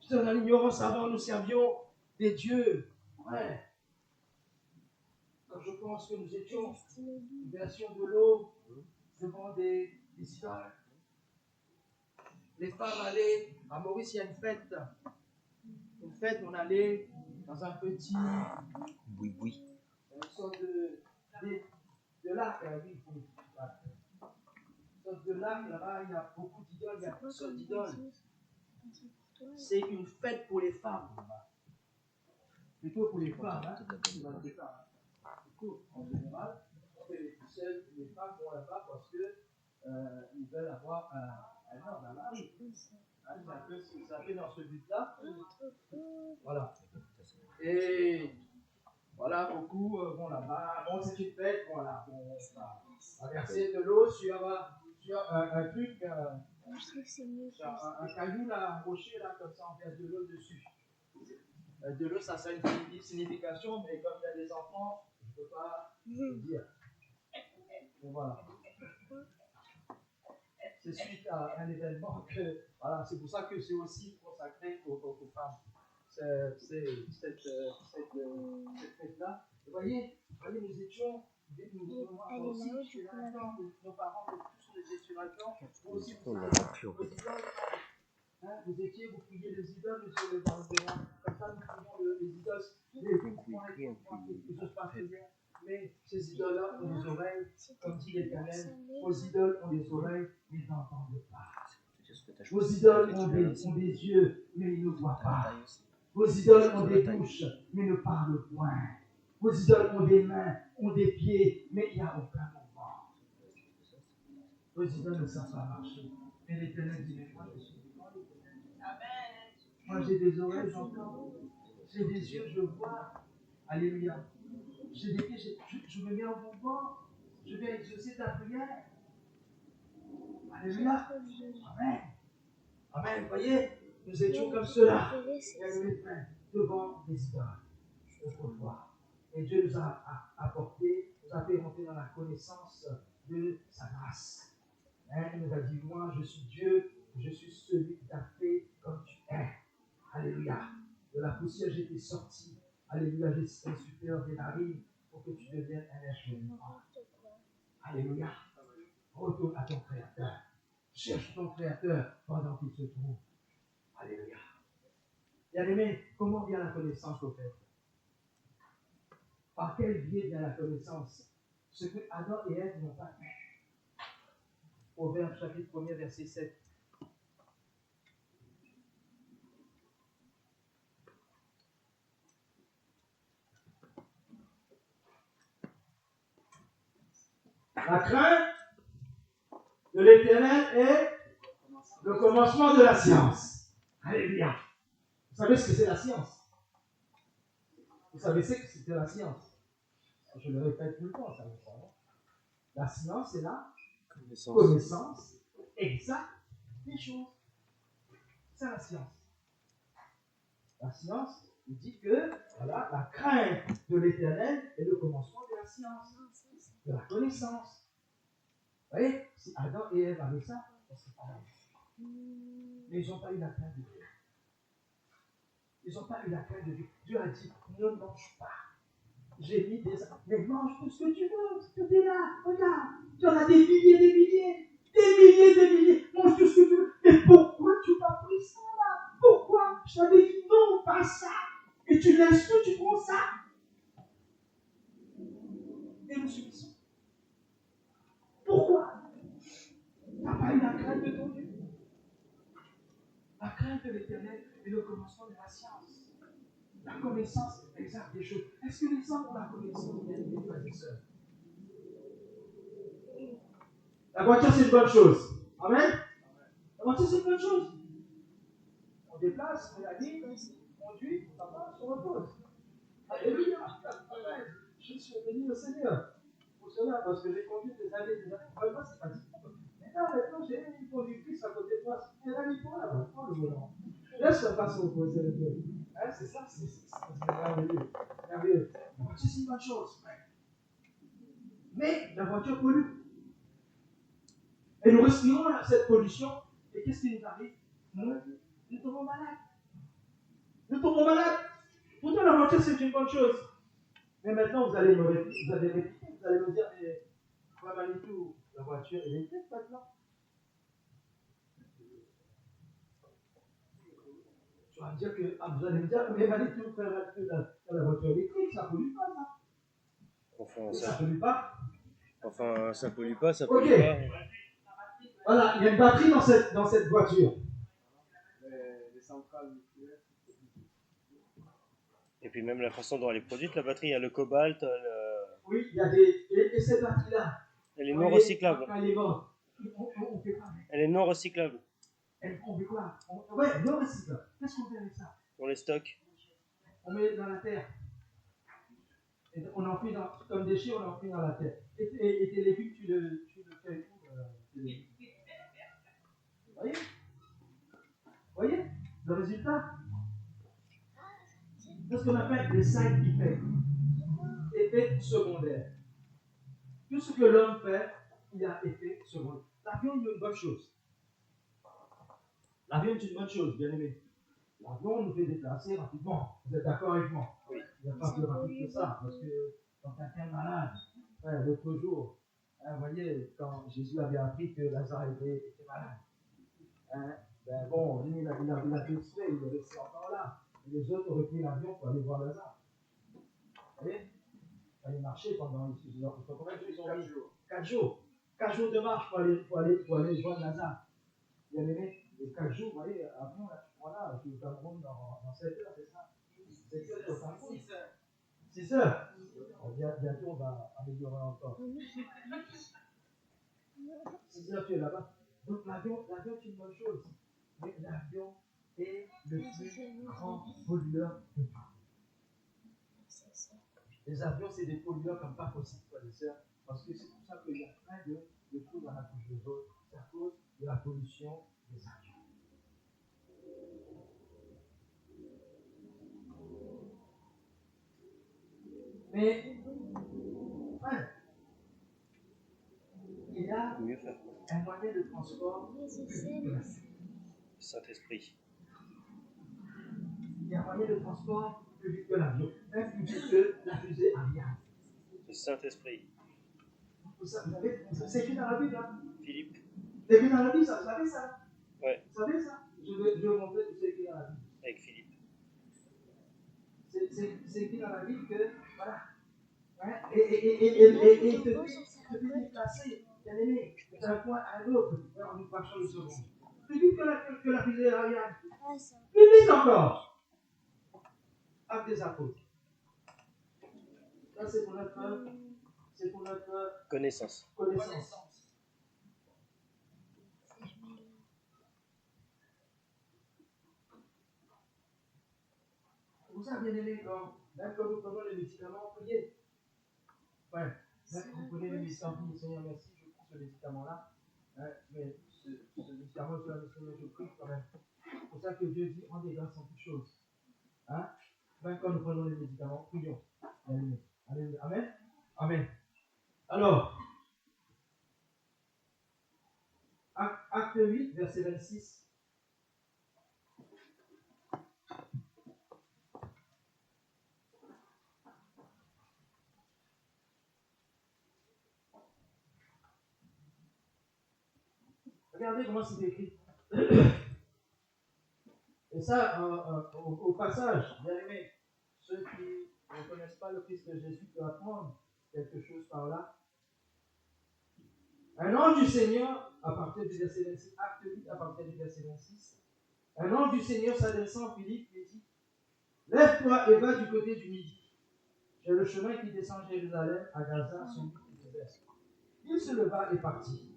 [SPEAKER 1] étions dans l'ignorance avant, nous servions des dieux. Frère, je pense que nous étions une version de l'eau devant des idoles. Les femmes allaient, à Maurice, il y a une fête. Une fête, on allait dans un petit, une sorte de lac, oui, une sorte de lac, là-bas, il y a beaucoup d'idoles, il y a toutes sortes d'idoles. C'est une fête pour les femmes. Plutôt pour les femmes, hein. Les femmes. Du coup, en général, les femmes vont là-bas parce qu'ils veulent avoir un homme à mari. Hein, c'est un peu dans ce but-là. Voilà. Et voilà, beaucoup vont là-bas. Bon, c'est une fête, voilà. On va verser de l'eau sur un truc, un caillou là, un rocher là, comme ça, on verse de l'eau dessus. De l'eau, ça a une signification, mais comme il y a des enfants, je ne peux pas le dire. Donc voilà. C'est suite à un événement que, voilà, c'est pour ça que c'est aussi consacré aux femmes. Cette fête-là. Vous voyez, nous étions, nous aussi, chez l'attente de nos parents, tous les étions là-dedans, vous aussi, vous étiez, vous priez les idoles sur les barres de main. Comme ça, nous prions les idoles, les autres pas prières. Mais ces idoles-là ont des oreilles, comme dit l'Éternel. Vos idoles ont des oreilles, mais n'entendent pas. Vos idoles ont des yeux, mais ils ne voient pas. Vos idoles ont des bouches, mais ne parlent point. Vos idoles ont des mains, ont des pieds, mais il n'y a aucun mouvement. Vos idoles ne savent pas marcher. Mais l'Éternel dit, mais moi je suis vivant, l'Éternel. Moi j'ai des oreilles, j'entends. J'ai des yeux, je vois. Alléluia. J'ai des pieds, je me mets en mouvement. Je vais exaucer ta prière. Alléluia. Amen. Amen. Vous voyez, nous étions comme cela. Il y avait les frères devant les idoles. Autrefois. Et Dieu nous a apporté, nous a fait rentrer dans la connaissance de sa grâce. Il nous a dit, moi je suis Dieu, je suis celui qui t'a fait comme tu es. Alléluia. De la poussière j'étais sorti. Alléluia, j'ai insufflé des narines pour que tu deviennes un être vivant. Alléluia. Retourne à ton Créateur. Cherche ton Créateur pendant qu'il se trouve. Alléluia. Bien-aimé, comment vient la connaissance au fait? Par quel biais vient la connaissance? Ce que Adam et Ève n'ont pas fait. Proverbe chapitre 1er, verset 7. La crainte de l'Éternel est le commencement de la science. Alléluia. Vous savez ce que c'est la science? Vous savez ce que c'était la science? Je le répète tout le temps, ça vous savez. La science, c'est la connaissance exacte des choses. C'est la science. La science, il dit que voilà, la crainte de l'Éternel est le commencement de la science, de la connaissance. Vous voyez, si Adam et Ève avaient ça, c'est pareil. Mais ils n'ont pas eu la crainte de Dieu. Ils n'ont pas eu la crainte de Dieu. Dieu a dit, ne mange pas. J'ai mis des... Mais mange tout ce que tu veux. Tout est là. Regarde. Tu en as des milliers, des milliers. Des milliers, des milliers. Mange tout ce que tu veux. Mais pourquoi tu n'as pas pris ça là? Pourquoi? Je t'avais dit non, pas ça. Et tu laisses tout, tu prends ça. Et nous subissons. Pourquoi? Tu n'as pas eu la crainte de ton Dieu. La crainte de l'Éternel est le commencement de la science. La connaissance exacte des choses. Est-ce que les hommes ont la connaissance des frères et sœurs? La voiture, c'est une bonne chose. Amen? La voiture, c'est une bonne chose. On déplace, on a dit, on conduit, on va, on repose. Alléluia. Je suis béni au Seigneur. Pour cela, parce que j'ai conduit des années. Vraiment, c'est pas dit. Maintenant, j'ai une conductrice à côté de moi. Elle a mis pour là-bas, prends le volant. Laisse la face opposer le Dieu. C'est ça, c'est merveilleux. Merveilleux. La voiture, c'est une bonne chose. Mais la voiture pollue. Et nous respirons cette pollution. Et qu'est-ce qui nous arrive? Nous tombons malades. Nous tombons malades. Pourtant, la voiture, c'est une bonne chose. Mais maintenant, vous allez répliquer, vous allez me dire, mais Frère Manitou, la voiture électrique maintenant. Tu vas me dire que, vous allez me dire, mais Manitou, Frère Manitou, la voiture électrique, ça ne pollue pas, ça.
[SPEAKER 2] Enfin,
[SPEAKER 1] Ça ne pollue pas.
[SPEAKER 2] Enfin, ça pollue pas, ça
[SPEAKER 1] Ok.
[SPEAKER 2] pollue pas.
[SPEAKER 1] Voilà, il y a une batterie dans cette voiture.
[SPEAKER 3] Les centrales nucléaires.
[SPEAKER 2] Et puis même la façon dont elle est produite, la batterie, il y a le cobalt,
[SPEAKER 1] Oui, il y a des. Et cette batterie-là,
[SPEAKER 2] elle est non recyclable.
[SPEAKER 1] quand elle est morte, on fait quoi?
[SPEAKER 2] Elle est non recyclable.
[SPEAKER 1] On fait quoi? Ouais, non recyclable. Qu'est-ce qu'on fait avec ça?
[SPEAKER 2] On les stocke.
[SPEAKER 1] On met dans la terre. Et on en fait comme déchet, on en fait dans la terre. Et tes légumes, tu le fais où? Voyez? Voyez le résultat? C'est ce qu'on appelle les side effects. Effet secondaire. Tout ce que l'homme fait, il a effet secondaire. L'avion est une bonne chose. L'avion est une bonne chose, bien aimé. L'avion nous fait déplacer rapidement. Vous êtes d'accord avec moi?
[SPEAKER 2] Oui.
[SPEAKER 1] Il n'y a pas plus rapide que ça, parce que quand quelqu'un est malade, l'autre jour, vous voyez, quand Jésus avait appris que Lazare était malade, ben bon, lui, il a fait exprès, il est resté encore là. Et les autres auraient pris l'avion pour aller voir Lazare. Vous voyez? Il fallait marcher pendant combien de jours ils ont mis? 4 jours. 4 jours de marche pour aller voir Lazare. Bien aimé, les 4 jours, vous voyez, avion, là, voilà, je suis au Cameroun dans 7 heures, c'est ça? 7 heures au Cameroun. 6 heures. Bientôt, on va améliorer encore. 6 heures, tu es là-bas. Donc, l'avion est une bonne chose. Mais l'avion est le plus grand pollueur de tout. Les avions, c'est des pollueurs comme pas possible, frères et sœurs, parce que c'est pour ça qu'il y a plein de trous dans la couche d'ozone. C'est à cause de la pollution des avions. Mais, ouais, il y a
[SPEAKER 2] Mieux faire.
[SPEAKER 1] un moyen de transport plus vite que la fusée.
[SPEAKER 2] Saint-Esprit.
[SPEAKER 1] Il y a un moyen de transport plus vite que l'avion, même plus vite que la fusée Ariane.
[SPEAKER 2] Le Saint-Esprit.
[SPEAKER 1] Vous savez, c'est écrit dans la Bible, hein?
[SPEAKER 2] Philippe.
[SPEAKER 1] C'est écrit dans la Bible, ça, vous savez ça?
[SPEAKER 2] Ouais,
[SPEAKER 1] Vous savez ça? Je vais vous montrer que c'est écrit dans la Bible.
[SPEAKER 2] avec Philippe.
[SPEAKER 1] C'est écrit dans la Bible que, voilà. Hein? Et il te dit déplacer, bien aimé, d'un point à un autre, en une fraction de seconde. Plus vite que la fusée Ariane. Plus vite encore. Acte des apôtres. Ça, c'est pour notre
[SPEAKER 2] Connaissance.
[SPEAKER 1] connaissance. Vous savez, bien aimé, même quand nous prenons les médicaments, priez. Ouais, même quand vous prenez les médicaments, Seigneur, merci, je prends ce médicament-là. Hein, mais ce médicament, Seigneur, je prie quand même. C'est pour ça que Dieu dit, rendez grâce en toutes choses. Hein? Même quand nous prenons les médicaments, prions. Amen. Amen. Amen. Alors, acte 8, verset 26. Regardez comment c'est écrit. Et ça, au passage, bien aimé, ceux qui ne connaissent pas le Christ de Jésus peuvent apprendre quelque chose par là. Un ange du Seigneur, à partir du verset 26, acte 8, à partir du verset 26, un ange du Seigneur s'adressant à Philippe lui dit, lève-toi et va du côté du midi. J'ai le chemin qui descend de Jérusalem à Gaza, celui qui désert. Il se leva et partit.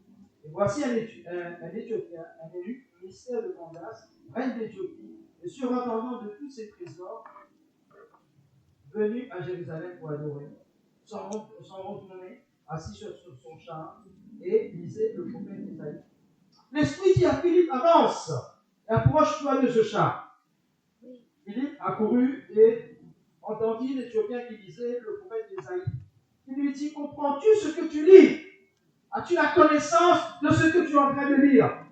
[SPEAKER 1] Et voici un Éthiopien, un élu, ministère de Candace, reine d'Éthiopie, et surintendant de tous ses trésors, venu à Jérusalem pour adorer, sont retournés, assis sur son char, et lisait le prophète Isaïe. L'Esprit dit à Philippe, avance, et approche-toi de ce char. Philippe accourut et entendit l'Éthiopien qui lisait le prophète Isaïe. Il lui dit, comprends-tu ce que tu lis? As-tu la connaissance de ce que tu es en train de lire?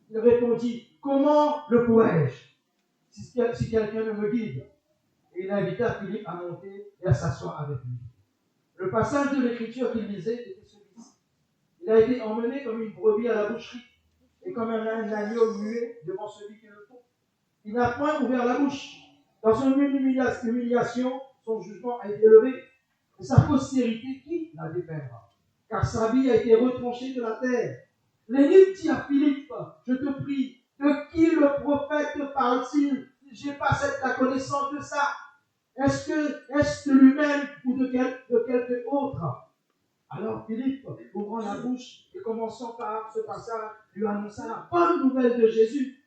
[SPEAKER 1] Il répondit, comment le pourrais-je si quelqu'un ne me guide? Et il invita Philippe à monter et à s'asseoir avec lui. Le passage de l'écriture qu'il lisait était celui-ci. Il a été emmené comme une brebis à la boucherie et comme un agneau muet devant celui qui le faut. Il n'a point ouvert la bouche. Dans son humiliation, son jugement a été levé. Et sa postérité, qui la dépeindra? Car sa vie a été retranchée de la terre. L'énigme dit à Philippe, je te prie, de qui le prophète parle-t-il? Je n'ai pas la connaissance de ça. Est-ce de lui-même ou de quelque autre? Alors Philippe, ouvrant la bouche et commençant par ce passage, lui annonça la bonne nouvelle de Jésus.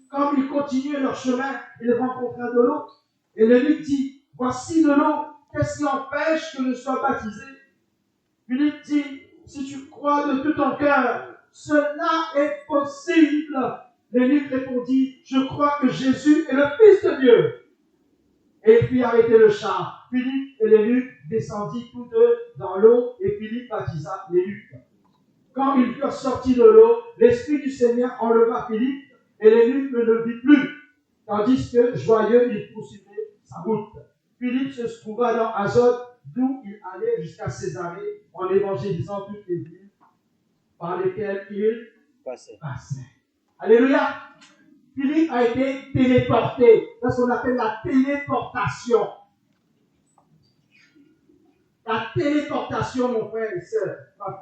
[SPEAKER 1] Comme ils continuaient leur chemin, ils rencontrèrent de l'eau. Et l'Évêque dit, voici de l'eau, qu'est-ce qui empêche que je sois baptisé? Philippe dit, si tu crois de tout ton cœur, cela est possible. L'Évêque répondit, je crois que Jésus est le Fils de Dieu. Et il fit arrêter le char. Philippe et l'eunuque descendirent tous deux dans l'eau et Philippe baptisa l'eunuque. Quand ils furent sortis de l'eau, l'Esprit du Seigneur enleva Philippe et l'eunuque ne le vit plus, tandis que, joyeux, il poursuivait sa route. Philippe se trouva dans Azote, d'où il allait jusqu'à Césarée, en évangélisant toutes les villes par lesquelles il passait. Alléluia! Philippe a été téléporté. C'est ce qu'on appelle la téléportation. La téléportation, mon frère et soeur,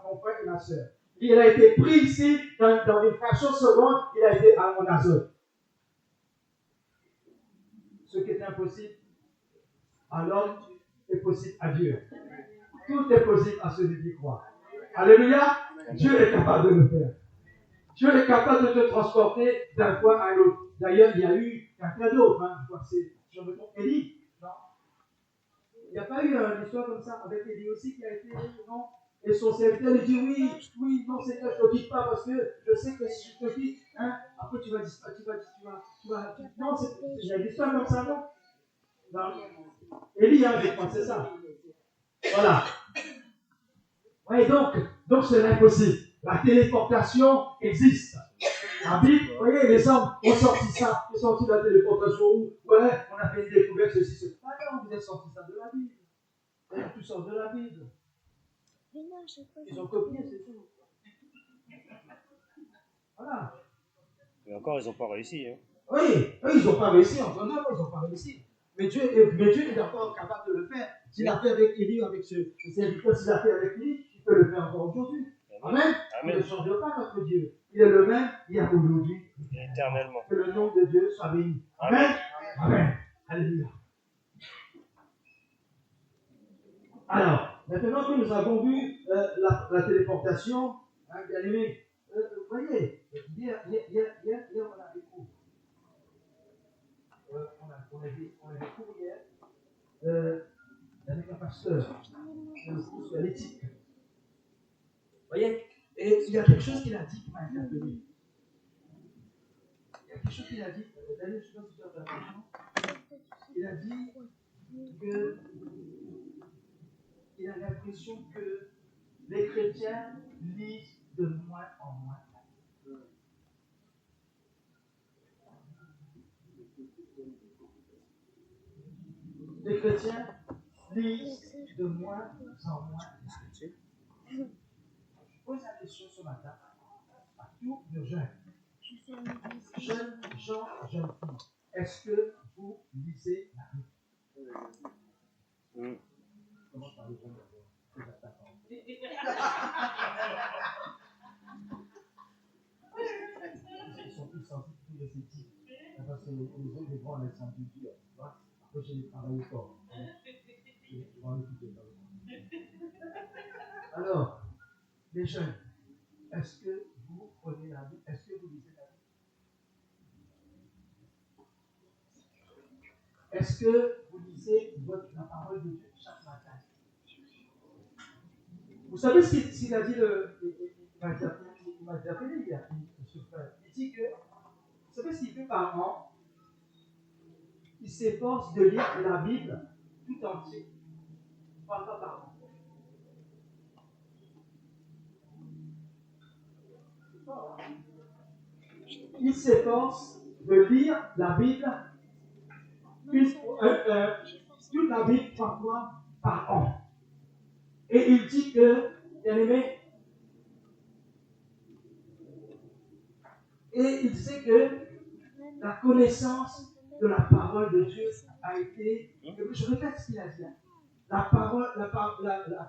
[SPEAKER 1] mon frère et ma soeur. Il a été pris ici, dans une fraction de seconde, il a été en Azote. Ce qui est impossible à l'homme est possible à Dieu. Tout est possible à celui qui croit. Alléluia! Dieu est capable de le faire. Dieu est capable de te transporter d'un point à l'autre. D'ailleurs, il y a eu quelqu'un d'autre, je crois que c'est, je me trompe, Élie, non? Il n'y a pas eu une histoire comme ça avec Élie aussi qui a été, non? Et son serviteur lui dit, oui, non, Seigneur, je ne te quitte pas parce que je sais que si je te quitte, après tu vas non, c'est une histoire comme ça, non? Non. Élie, je crois, c'est ça. Voilà. Oui, donc c'est l'impossible. La téléportation existe. La Bible, vous voyez, les hommes ont sorti ça. Ils ont sorti la téléportation où, ouais, on a fait une découverte, ceci. Ah non, vous avez sorti ça de la Bible. D'ailleurs, tout sort de la Bible. Ils ont copié, c'est tout. Voilà.
[SPEAKER 2] Mais encore, ils n'ont pas réussi. Hein.
[SPEAKER 1] Oui, ils n'ont pas réussi. Non, ils n'ont pas réussi. Mais Dieu est encore capable de le faire. S'il a fait avec Élie, avec ce serviteur, s'il a fait avec lui, il peut le faire encore aujourd'hui. Amen. Il ne change pas notre Dieu. Il est le même hier, aujourd'hui,
[SPEAKER 2] éternellement.
[SPEAKER 1] Que le nom de Dieu soit béni. Amen. Amen. Alléluia. Alors, maintenant que nous avons vu la téléportation, bien aimé, vous voyez, hier, on a des cours. On a des cours hier avec un pasteur. C'est un cours sur l'éthique. Vous voyez, et il y a quelque chose qu'il a dit qui m'a interpellé. Il y a quelque chose qu'il a dit. Daniel, je ne sais pas si tu as attention. Il a dit qu'il a l'impression que les chrétiens lisent de moins en moins. Les chrétiens lisent de moins en moins. Je pose la question ce matin à tous nos jeunes. Jeunes gens, jeunes filles, est-ce que vous lisez la Bible? Comment par les jeunes d'abord? Ils sont plus sensibles, plus réceptifs. Parce que les autres, les grands, elles sont plus dures. Après, j'ai les travail fort. Je vais en écouter. Alors, les jeunes, est-ce que vous prenez la Bible? Est-ce que vous lisez la Bible? Est-ce que vous lisez la parole de Dieu chaque matin? Vous savez ce qu'il a dit, il m'a déjà appelé hier, il dit que, vous savez ce qu'il fait par an? Il s'efforce de lire la Bible tout entière, pas par an. Il s'efforce de lire la Bible toute la Bible 3 fois par an. Et il dit que, bien aimé, et il disait que la connaissance de la parole de Dieu a été, je répète ce qu'il a dit, la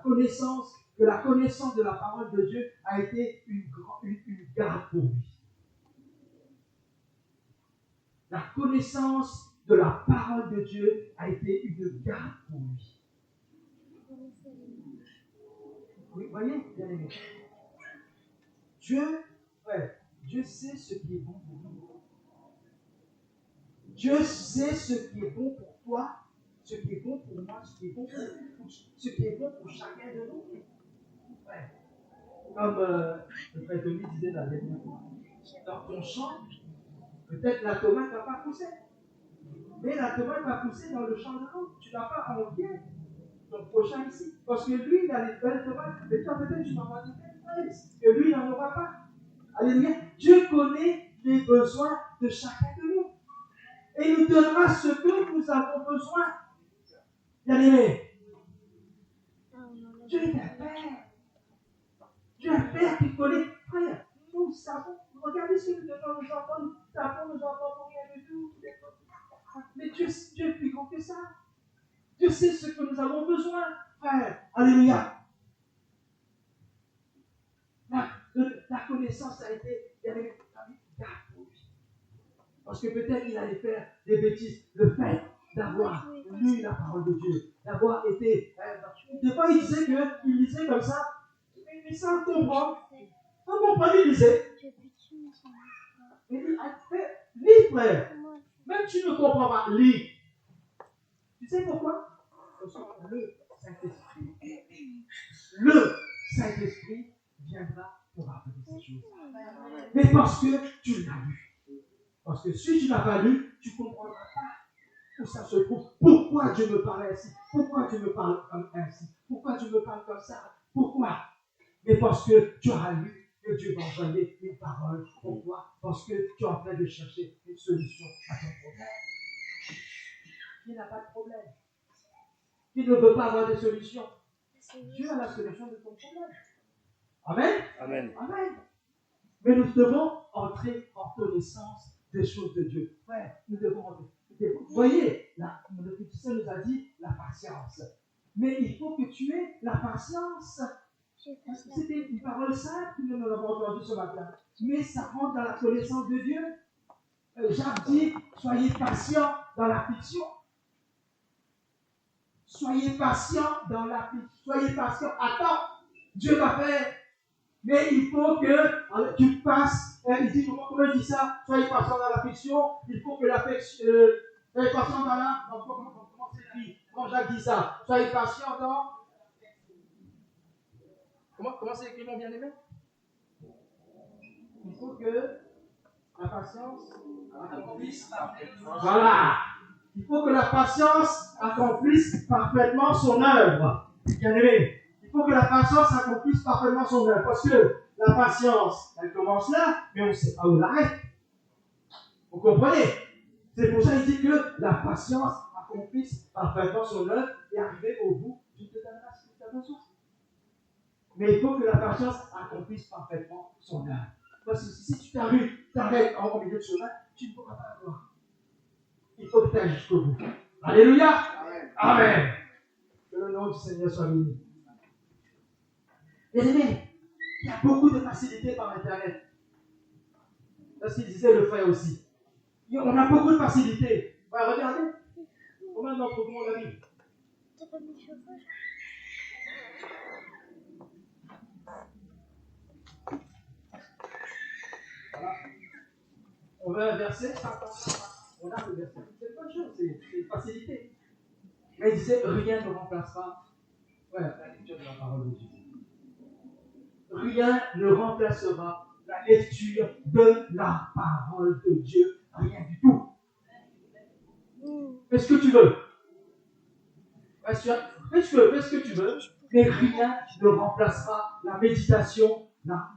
[SPEAKER 1] connaissance de la parole de Dieu a été une garde pour lui. La connaissance de la parole de Dieu a été une garde pour lui. Oui, voyez, bien aimé. Dieu sait ce qui est bon pour nous. Dieu sait ce qui est bon pour toi, ce qui est bon pour moi, ce qui est bon pour chacun de nous. Ouais. Comme le frère Denis disait la dernière fois, dans ton champ, peut-être la tomate ne va pas pousser. Mais la tomate va pousser dans le champ de l'autre. Tu n'as pas envié ton prochain ici. Parce que lui, il a les belles tomates, mais toi, peut-être, tu n'en vas pas que lui, il n'en aura pas. Alléluia. Dieu connaît les besoins de chacun de nous. Et il nous donnera ce que nous avons besoin. Bien aimé. Dieu est un Père. Dieu est un Père qui connaît. Frère, nous savons. Regardez ce que nous donnons aux enfants. Nous savons nos enfants pour rien du tout. Mais Dieu est plus grand que ça. Dieu sait ce que nous avons besoin, frère. Alléluia. La connaissance a été, il y avait garde pour lui. Parce que peut-être il allait faire des bêtises. Le fait d'avoir lu la parole de Dieu, d'avoir été. Des fois, il lisait comme ça, mais sans comprendre. Sans comprendre, il lisait. Mais lis, frère. Même tu ne comprends pas, lis. Tu sais pourquoi? Parce que le Saint-Esprit viendra pour rappeler ces choses. Mais parce que tu l'as lu. Parce que si tu n'as pas lu, tu ne comprendras pas où ça se trouve. Pourquoi Dieu me parle ainsi? Pourquoi Dieu me parle ainsi? Pourquoi Dieu me parle comme ça? Pourquoi? Mais parce que tu as lu que Dieu va envoyer une parole. Pourquoi? Parce que tu es en train de chercher une solution à ton problème. Qui n'a pas de problème? Qui ne veut pas avoir de solution? Dieu a la solution de ton problème. Amen?
[SPEAKER 2] Amen.
[SPEAKER 1] Amen. Mais nous devons entrer en connaissance des choses de Dieu. Ouais, nous devons entrer. Vous voyez, le Christ nous a dit la patience. Mais il faut que tu aies la patience. C'était une parole simple que nous l'avons entendue ce matin. Mais ça rentre dans la connaissance de Dieu. Jacques dit, soyez patients dans l'affliction. Soyez patients dans l'affliction. Soyez patients. Attends, Dieu va faire. Mais il faut que tu passes. Il dit, comment il dit ça? Soyez patients dans l'affliction. Il faut que l'affection. Soyez patients dans la. Comment c'est écrit? Comment Jacques dit ça? Soyez patients dans. Comment c'est écrit, mon bien-aimé? Il faut que la patience accomplisse parfaitement. Voilà. Il faut que la patience accomplisse parfaitement son œuvre. Bien-aimé. Il faut que la patience accomplisse parfaitement son œuvre. Parce que la patience, elle commence là, mais on ne sait pas où elle arrête. Vous comprenez? C'est pour ça qu'il dit que la patience accomplisse parfaitement son œuvre et arriver au bout d'une certaine source. Mais il faut que la patience accomplisse parfaitement son œuvre. Parce que si tu t'arrêtes en milieu de chemin, tu ne pourras pas l'avoir. Il faut que tu ailles jusqu'au bout. Alléluia! Amen. Amen. Que le nom du Seigneur soit béni. Bien-aimés, il y a beaucoup de facilité par Internet. C'est ce qu'il disait le frère aussi. On a beaucoup de facilité. Regardez. Combien d'entre vous l'ont vu?
[SPEAKER 4] T'as pas mis le chauffage?
[SPEAKER 1] Voilà. On veut un verset, on a le verset. C'est pas une chose, c'est une facilité. Mais il disait, rien ne remplacera la lecture de la parole de Dieu. Rien ne remplacera la lecture de la parole de Dieu. Rien du tout. Fais ce que tu veux. Fais ce que tu veux. Mais rien ne remplacera la méditation, la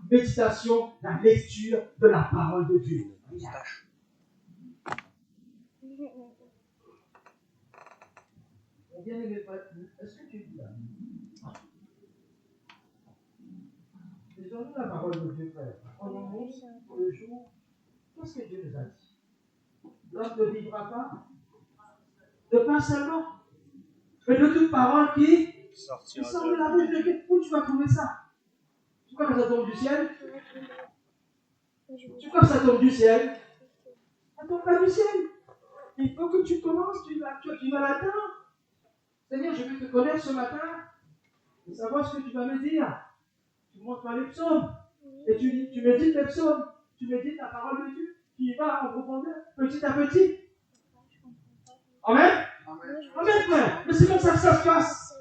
[SPEAKER 1] lecture de la parole de Dieu. Rien. Bien-aimé frère, est-ce que tu dis là? Lisons-nous la parole de Dieu, frère. Prenons-nous pour le jour. Qu'est-ce que Dieu nous a dit? L'homme ne vivra pas de pain seulement, mais de toute parole qui sort de la bouche de Dieu. Où tu vas trouver ça? Tu crois que ça tombe du ciel? Tu crois que ça tombe du ciel? Ça tombe pas du ciel. Il faut que tu commences, tu vas l'atteindre. Seigneur, je vais te connaître ce matin et savoir ce que tu vas me dire. Tu montres-moi les psaumes et tu médites les psaumes, tu médites la parole de Dieu, tu y vas en profondeur, petit à petit. Amen? Amen, frère. Mais c'est comme ça que ça se passe.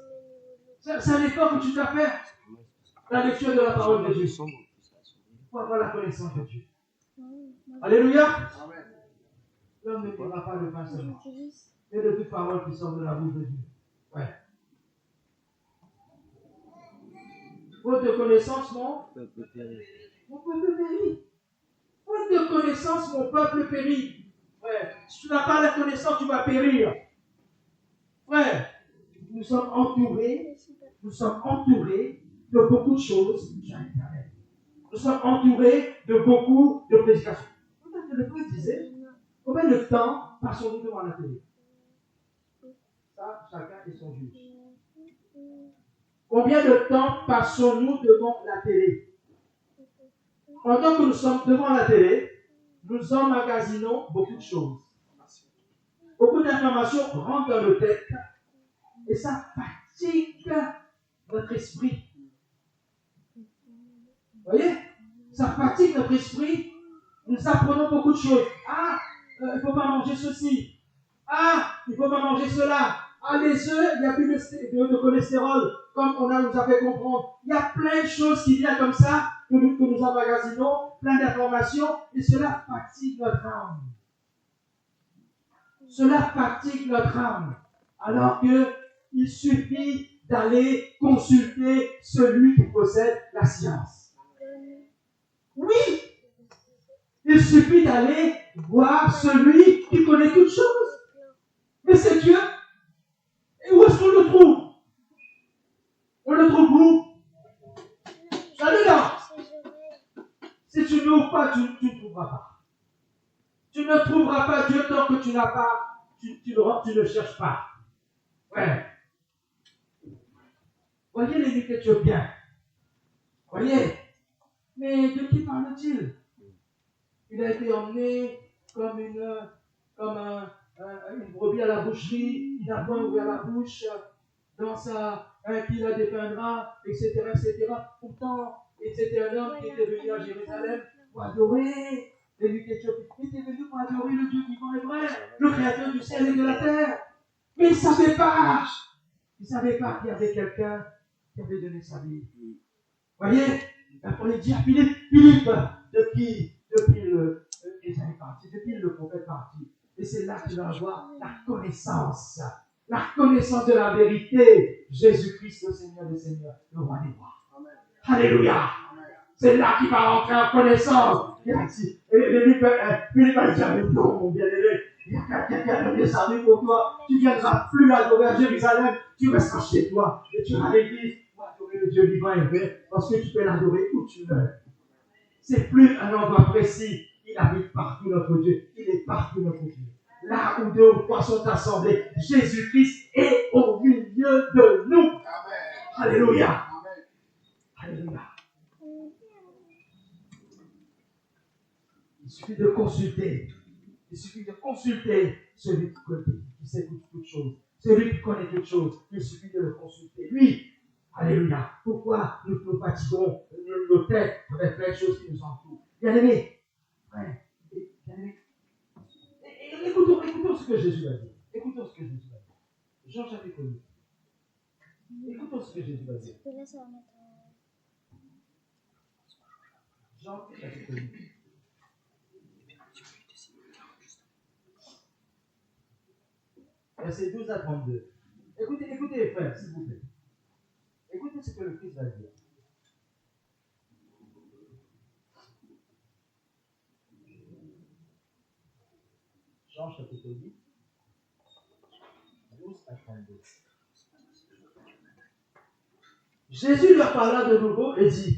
[SPEAKER 1] C'est un effort que tu dois faire. La lecture de la parole de Dieu. Pour avoir la connaissance de Dieu. Alléluia. L'homme ne vivra pas le pain seulement, mais de toute parole qui sort de la bouche de Dieu. Ouais. Faute de connaissance, mon peuple périt. Faute de connaissance, mon peuple périt. Frère, si tu n'as pas la connaissance, tu vas périr. Frère, nous sommes entourés de beaucoup de choses sur Internet. Nous sommes entourés de beaucoup de prédications. Le prêtre disait, combien de temps passons-nous devant la télé? Ça, chacun est son juge. Combien de temps passons-nous devant la télé? Pendant que nous sommes devant la télé, nous emmagasinons beaucoup de choses. Beaucoup d'informations rentrent dans nos têtes et ça fatigue notre esprit. Vous voyez? Ça fatigue notre esprit. Nous apprenons beaucoup de choses. Ah, il ne faut pas manger ceci. Ah, il ne faut pas manger cela. Ah, les œufs, il n'y a plus de cholestérol, comme on nous a fait comprendre. Il y a plein de choses qui viennent comme ça, que nous emmagasinons, plein d'informations, et cela fatigue notre âme. Cela fatigue notre âme. Alors qu'il suffit d'aller consulter celui qui possède la science. Oui! Il suffit d'aller voir celui qui connaît toutes choses. Mais c'est Dieu. Et où est-ce qu'on le trouve? On le trouve où? Là-dedans. Si tu n'ouvres pas, tu ne trouveras pas. Tu ne trouveras pas Dieu tant que tu n'as pas, tu ne cherches pas. Ouais. Voyez l'éducation bien. Voyez. Mais de qui parle-t-il? Il a été emmené comme une brebis à la boucherie, il n'a point ouvert la bouche, dans qui la dépeindra, etc., etc. Pourtant, c'était un homme qui était venu à Jérusalem pour adorer l'éducation. Il était venu pour adorer le Dieu vivant et vrai, le créateur du ciel et de la terre. Mais il ne savait pas. Il ne savait pas qu'il y avait quelqu'un qui avait donné sa vie. Voyez, il fallait dire Philippe, depuis Ésaïe parti, depuis le prophète parti. Et c'est là qu'il va avoir la connaissance de la vérité. Jésus-Christ, le Seigneur des Seigneurs, le roi des rois. Amen. Alléluia. Amen. C'est là qu'il va rentrer en connaissance. Philippe a dit, mais non, mon bien-aimé, il y a quelqu'un qui a donné sa vie pour toi. Tu ne viendras plus adorer à Jérusalem, tu resteras chez toi et tu iras à l'église pour adorer le Dieu vivant et vrai, parce que tu peux l'adorer où tu veux. C'est plus un endroit précis. Il habite partout notre Dieu. Il est partout notre Dieu. Là où deux ou trois sont assemblés, Jésus-Christ est au milieu de nous. Amen. Alléluia. Amen. Alléluia. Il suffit de consulter. Il suffit de consulter celui qui sait toutes choses. Celui qui connaît toutes choses. Il suffit de le consulter. Lui. Alléluia. Pourquoi nous fatiguons nos têtes avec plein de choses qui nous entourent? Bien-aimés, frère, écoutons ce que Jésus a dit. Écoutons ce que Jésus a dit. Jean chapitre 8. Écoutons ce que Jésus a dit. Jean chapitre 8. Versets 12 à 32. Écoutez les frères, s'il vous plaît. Écoutez ce que le Christ va dire. Jean chapitre 8, 12 à 32. Jésus leur parla de nouveau et dit,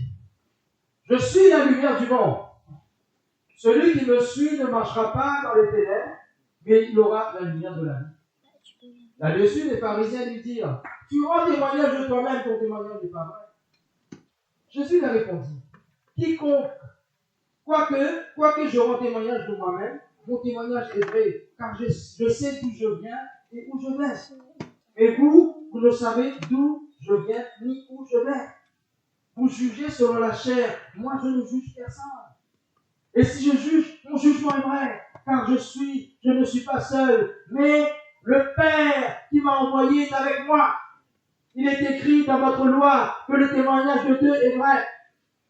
[SPEAKER 1] je suis la lumière du monde. Celui qui me suit ne marchera pas dans les ténèbres, mais il aura la lumière de la vie. Là-dessus, les pharisiens lui dirent, tu rends témoignage de toi-même, ton témoignage n'est pas vrai. Jésus leur répondit, quiconque, quoique je rends témoignage de moi-même, mon témoignage est vrai, car je sais d'où je viens et où je vais. Mais vous ne savez d'où je viens ni où je vais. Vous jugez selon la chair, moi je ne juge personne. Et si je juge, mon jugement est vrai, car je ne suis pas seul, mais le Père qui m'a envoyé est avec moi. Il est écrit dans votre loi que le témoignage de Dieu est vrai.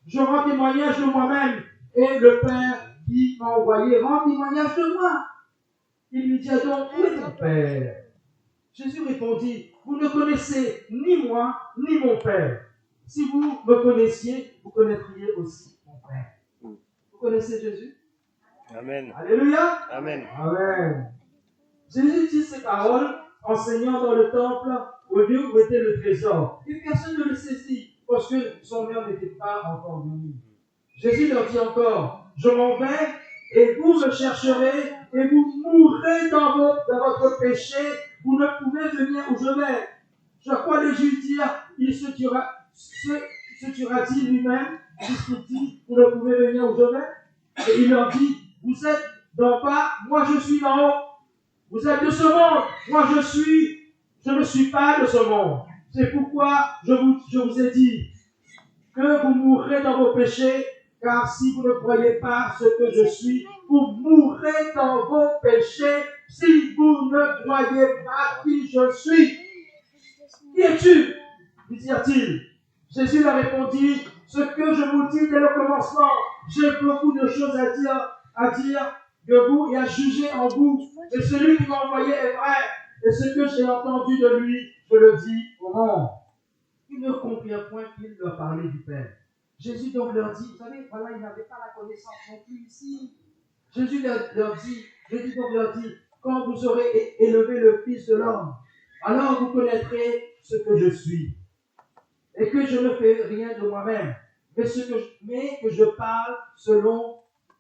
[SPEAKER 1] Je rends témoignage de moi-même, et le Père qui m'a envoyé rend témoignage de moi. Il lui dit donc, où est ton Père? Jésus répondit, vous ne connaissez ni moi, ni mon Père. Si vous me connaissiez, vous connaîtriez aussi mon Père. Vous connaissez Jésus?
[SPEAKER 2] Amen.
[SPEAKER 1] Alléluia.
[SPEAKER 2] Amen.
[SPEAKER 1] Amen. Jésus dit ces paroles, enseignant dans le temple, au lieu où était le trésor. Et personne ne le saisit, parce que son heure n'était pas encore venue. Jésus leur dit encore, je m'en vais, et vous me chercherez, et vous mourrez dans votre péché, vous ne pouvez venir où je vais. Je crois les Juifs dire, il se tuera-t-il lui-même, puisqu'il dit, vous ne pouvez venir où je vais. Et il leur dit, vous êtes d'en bas, moi je suis d'en haut. Vous êtes de ce monde, moi je ne suis pas de ce monde. C'est pourquoi je vous ai dit que vous mourrez dans vos péchés, car si vous ne croyez pas ce que je suis, vous mourrez dans vos péchés si vous ne croyez pas qui je suis. Qui es-tu? lui dirent-ils. Jésus leur répondit, ce que je vous dis dès le commencement, j'ai beaucoup de choses à dire de vous et à juger en vous. Et celui qui m'a envoyé est vrai, et ce que j'ai entendu de lui, je le dis au monde. Ils ne comprirent point qu'il leur parlait du Père. Jésus donc leur dit, vous savez, voilà, ils n'avaient pas la connaissance non plus ici. Jésus donc leur dit, quand vous aurez élevé le Fils de l'homme, alors vous connaîtrez ce que je suis. Et que je ne fais rien de moi-même, mais que je parle selon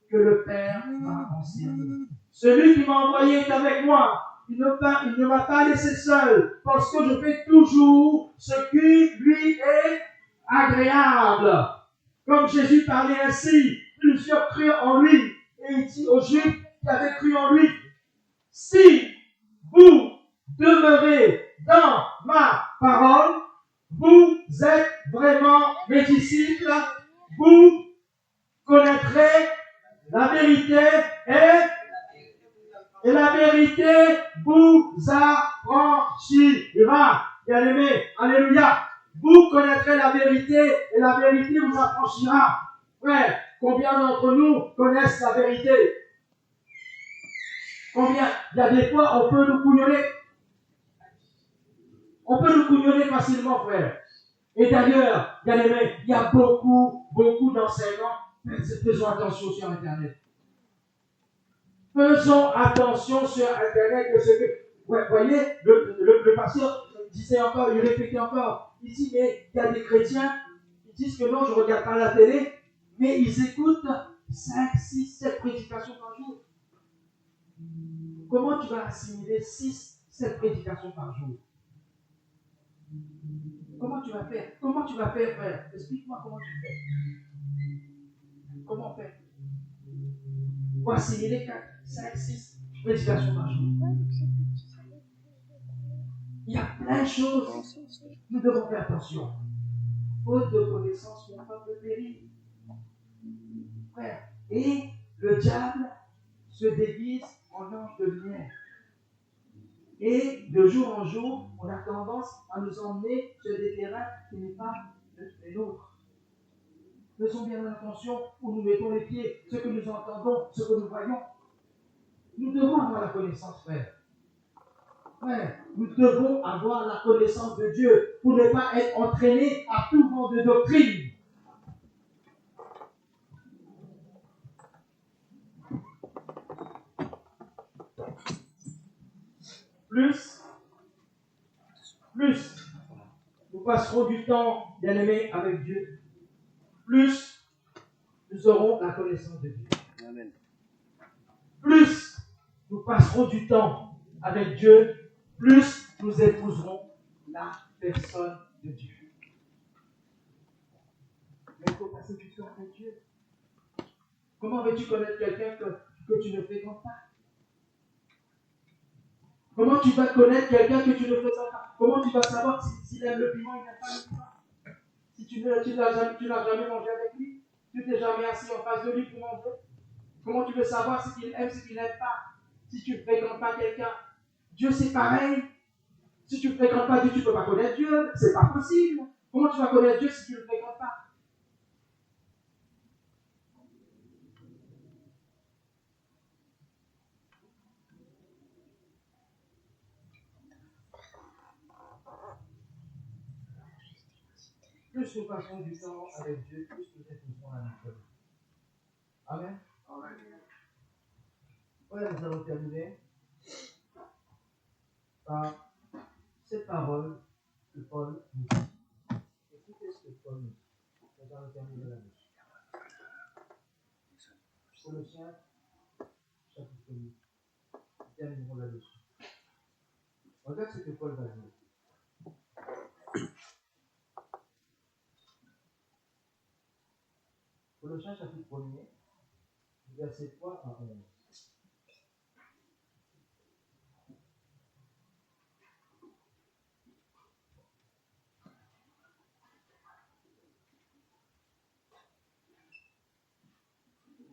[SPEAKER 1] que le Père m'a enseigné. Celui qui m'a envoyé est avec moi. Il ne m'a pas laissé seul, parce que je fais toujours ce qui lui est agréable. Comme Jésus parlait ainsi, plusieurs crurent en lui, et il dit aux Juifs qui avaient cru en lui, si vous demeurez dans ma parole, vous êtes vraiment mes disciples, vous connaîtrez la vérité et la vérité vous affranchira. Bien-aimés, alléluia. Vous connaîtrez la vérité et la vérité vous affranchira. Frère, combien d'entre nous connaissent la vérité? Combien? Il y a des fois, on peut nous couillonner. On peut nous couillonner facilement, frère. Et d'ailleurs, bien-aimés, il y a beaucoup d'enseignants. Faisons attention sur Internet. Faisons attention sur Internet. Vous voyez, le pasteur disait encore, il répétait encore. Il dit, mais il y a des chrétiens, ils disent que non, je ne regarde pas la télé, mais ils écoutent 5, 6, 7 prédications par jour. Comment tu vas assimiler 6, 7 prédications par jour? Comment tu vas faire? Comment tu vas faire, frère? Explique-moi comment tu fais. Comment faire? Pour assimiler 4, 5, 6 prédications par jour. Il y a plein de choses. Nous devons faire attention. Faute de connaissance, on va de péril. Frère. Et le diable se déguise en ange de lumière. Et de jour en jour, on a tendance à nous emmener sur des terrains qui n'est pas les nôtres. Faisons bien attention où nous mettons les pieds, ce que nous entendons, ce que nous voyons. Nous devons avoir la connaissance, frère. Frère, nous devons avoir la connaissance de Dieu pour ne pas être entraînés à tout vent de doctrine. Plus, vous passerons du temps, bien-aimés, avec Dieu, plus nous aurons la connaissance de Dieu.
[SPEAKER 2] Amen.
[SPEAKER 1] Plus nous passerons du temps avec Dieu, plus nous épouserons la personne de Dieu. Mais il faut passer du temps avec Dieu. Comment veux-tu connaître quelqu'un que tu ne fréquentes pas? Comment tu vas connaître quelqu'un que tu ne fréquentes pas? Comment tu vas savoir s'il aime le piment ou il n'aime pas le piment? Si tu n'as jamais mangé avec lui, tu t'es jamais assis en face de lui pour manger. Comment tu veux savoir ce qu'il aime, ce qu'il n'aime pas? Si tu ne fréquentes pas quelqu'un, Dieu c'est pareil. Si tu ne fréquentes pas Dieu, tu ne peux pas connaître Dieu. C'est pas possible. Comment tu vas connaître Dieu si tu ne le fréquentes pas? Plus nous passons du temps avec Dieu, plus nous épouserons la nature. Amen. Amen. Voilà, nous allons terminer par cette parole que Paul nous dit. Écoutez ce que Paul nous dit. Nous allons terminer là-dessus. Colossiens, chapitre 8. Nous terminerons là-dessus. Regarde ce que Paul va dire. Colossiens chapitre 1er, verset 3 à 11.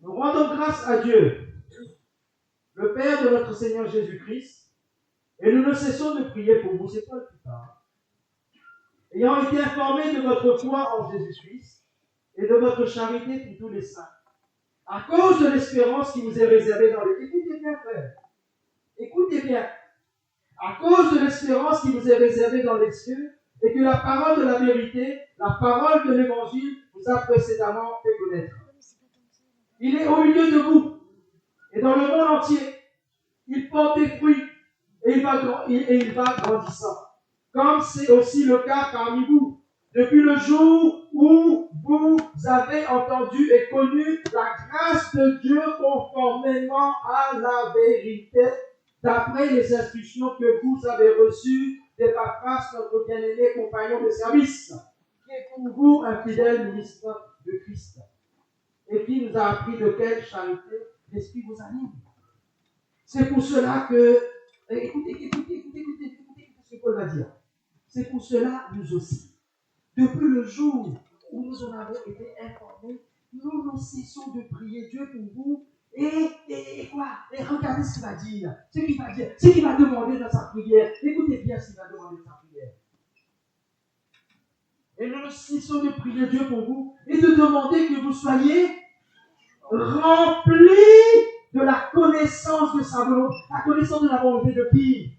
[SPEAKER 1] Nous rendons grâce à Dieu, le Père de notre Seigneur Jésus-Christ, et nous ne cessons de prier pour vous, c'est Paul qui parle. Ayant été informés de votre foi en Jésus-Christ et de votre charité pour tous les saints, à cause de l'espérance qui vous est réservée dans les... Écoutez bien, frère. Écoutez bien. À cause de l'espérance qui vous est réservée dans les cieux, et que la parole de la vérité, la parole de l'évangile, vous a précédemment fait connaître. Il est au milieu de vous, et dans le monde entier. Il porte des fruits, et il va grandissant. Comme c'est aussi le cas parmi vous, depuis le jour où vous avez entendu et connu la grâce de Dieu conformément à la vérité, d'après les instructions que vous avez reçues d'Épaphras, notre bien-aimé compagnon de service, qui est pour vous un fidèle ministre de Christ, et qui nous a appris de quelle charité l'Esprit vous anime. C'est pour cela que, écoutez ce que Paul va dire. C'est pour cela, nous aussi, depuis le jour où nous en avons été informés, nous ne cessons de prier Dieu pour vous. Et quoi? Et regardez ce qu'il va dire. Ce qu'il va demander dans sa prière. Écoutez bien ce qu'il va demander dans sa prière. Et nous ne cessons de prier Dieu pour vous et de demander que vous soyez remplis de la connaissance de sa volonté. La connaissance de la volonté de qui?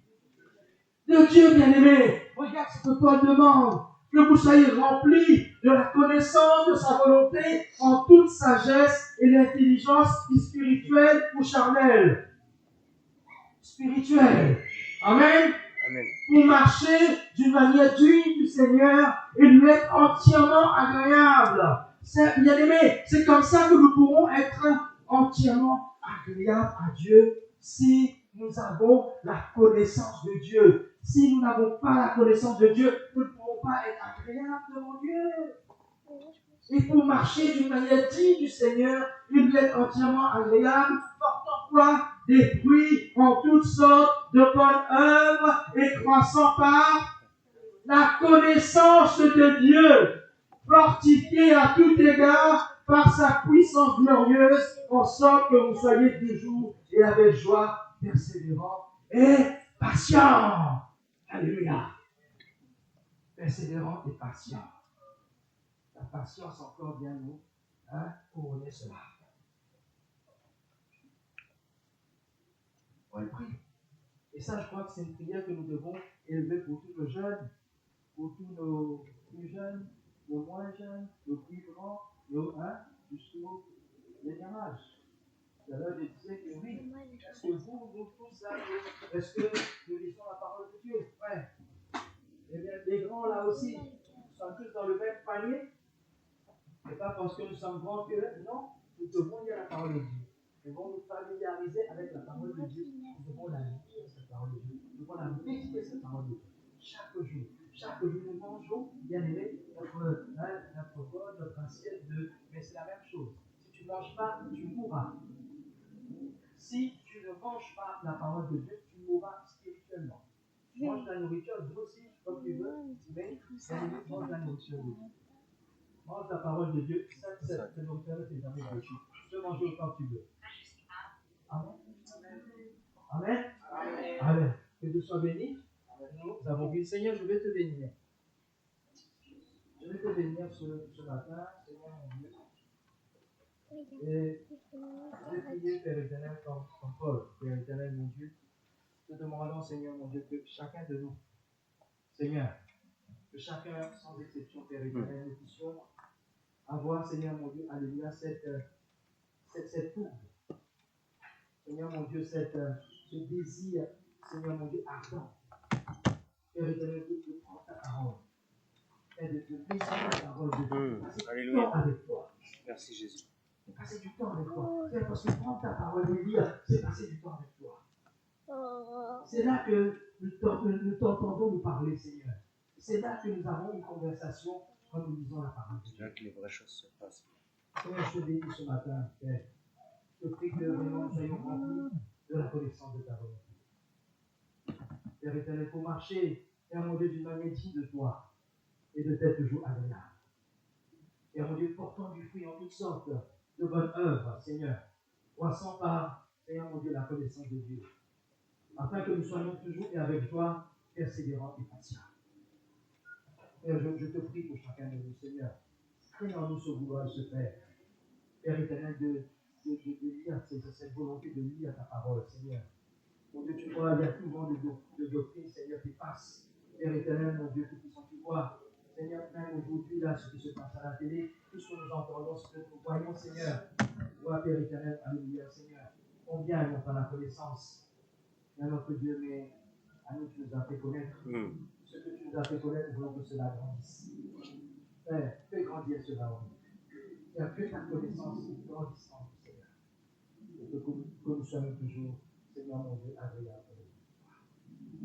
[SPEAKER 1] De Dieu, bien-aimé. Regarde ce que Paul demande. Que vous soyez remplis de la connaissance de sa volonté en toute sagesse et l'intelligence spirituelle ou charnelle. Spirituelle. Amen.
[SPEAKER 2] Amen.
[SPEAKER 1] Pour marcher d'une manière digne du Seigneur et lui être entièrement agréable. C'est, bien-aimé, c'est comme ça que nous pourrons être entièrement agréables à Dieu si nous avons la connaissance de Dieu. Si nous n'avons pas la connaissance de Dieu, nous ne pourrons pas être agréables devant Dieu. Et pour marcher d'une manière digne du Seigneur, il doit être entièrement agréable, portant quoi? Des fruits en toutes sortes de bonnes œuvres et croissant par la connaissance de Dieu, fortifié à tout égard par sa puissance glorieuse, en sorte que vous soyez toujours et avec joie, persévérants et patients. Alléluia. Persévérant et patient. La patience encore bien nous couronner cela. On le prie. Et ça, je crois que c'est une prière que nous devons élever pour tous nos jeunes, pour tous nos plus jeunes, nos moins jeunes, nos plus grands, jusqu'au dernier âge. Tout à l'heure, je disais que oui, est-ce que vous tous là, est-ce que nous lisons la parole de Dieu? Ouais. Eh bien, les grands là aussi, sommes tous dans le même panier. Ce n'est pas parce que nous sommes grands que non, nous devons lire la parole de Dieu. Nous devons nous familiariser avec la parole de Dieu. Nous devons la lire, cette parole de Dieu. Nous devons la méditer, cette parole de Dieu. Chaque jour. Chaque jour, nous mangeons, bien aimé, notre bol, notre assiette de. Mais c'est la même chose. Si tu ne manges pas, tu mourras. Si tu ne manges pas la parole de Dieu, tu mourras spirituellement. Tu manges la nourriture, aussi, comme tu veux, mais mange la nourriture de Dieu. Mange la parole de Dieu. Cette nourriture ne t'est jamais gâchée. Tu peux manger autant que tu veux. Amen. Amen. Amen. Amen. Que Dieu soit béni. Nous avons dit, Seigneur, je vais te bénir. Je vais te bénir ce matin, Seigneur mon Dieu. Et je vais prier, Père éternel, comme Paul, Père éternel, mon Dieu. Te demandons, Seigneur mon Dieu, que chacun de nous, Seigneur, que chacun, sans exception, Père éternel, nous puissions avoir, Seigneur mon Dieu, alléluia, cette foule. Seigneur mon Dieu, ce désir, Seigneur mon Dieu, ardent. Père éternel, de prendre ta parole. Et de méditer la parole de Dieu. Passer du temps avec toi.
[SPEAKER 2] Merci Jésus.
[SPEAKER 1] Passer du temps avec toi. C'est parce que prendre ta parole et lire, c'est passer du temps avec toi. C'est là que nous t'entendons nous parler, Seigneur. C'est là que nous avons une conversation quand nous lisons la parole de Dieu.
[SPEAKER 2] C'est là que les vraies choses se passent.
[SPEAKER 1] Seigneur, je te bénis ce matin, Père. Je te prie que vraiment nous soyons remplis de la connaissance de ta volonté. Père éternel, pour marcher, Père mon Dieu, d'une manière digne de toi et de t'être toujours agréable. Père mon Dieu, portant du fruit en toutes sortes de bonnes œuvres, Seigneur, croissant par, Seigneur mon Dieu, la connaissance de Dieu, afin que nous soyons toujours et avec joie, persévérants et patients. Père, je te prie pour chacun de nous, Seigneur. Crée en nous ce vouloir et ce faire. Père éternel, de lire cette volonté de lire ta parole, Seigneur. Mon Dieu, tu vois, il y a tellement de doctrines, Seigneur, qui passent. Père éternel, mon Dieu, tout tu vois. Seigneur, même aujourd'hui, là, ce qui se passe à la télé, tout ce que nous entendons, ce que nous voyons, Seigneur. Vois, Père éternel, alléluia, Seigneur. Combien n'ont pas la connaissance, mais notre Dieu, mais à nous, tu nous as fait connaître. Ce que tu nous as fait connaître, nous voulons que cela grandisse. Père, fais grandir cela en nous. Père, que ta connaissance grandisse en nous, Seigneur. Et que nous soyons toujours, Seigneur mon Dieu, agréables.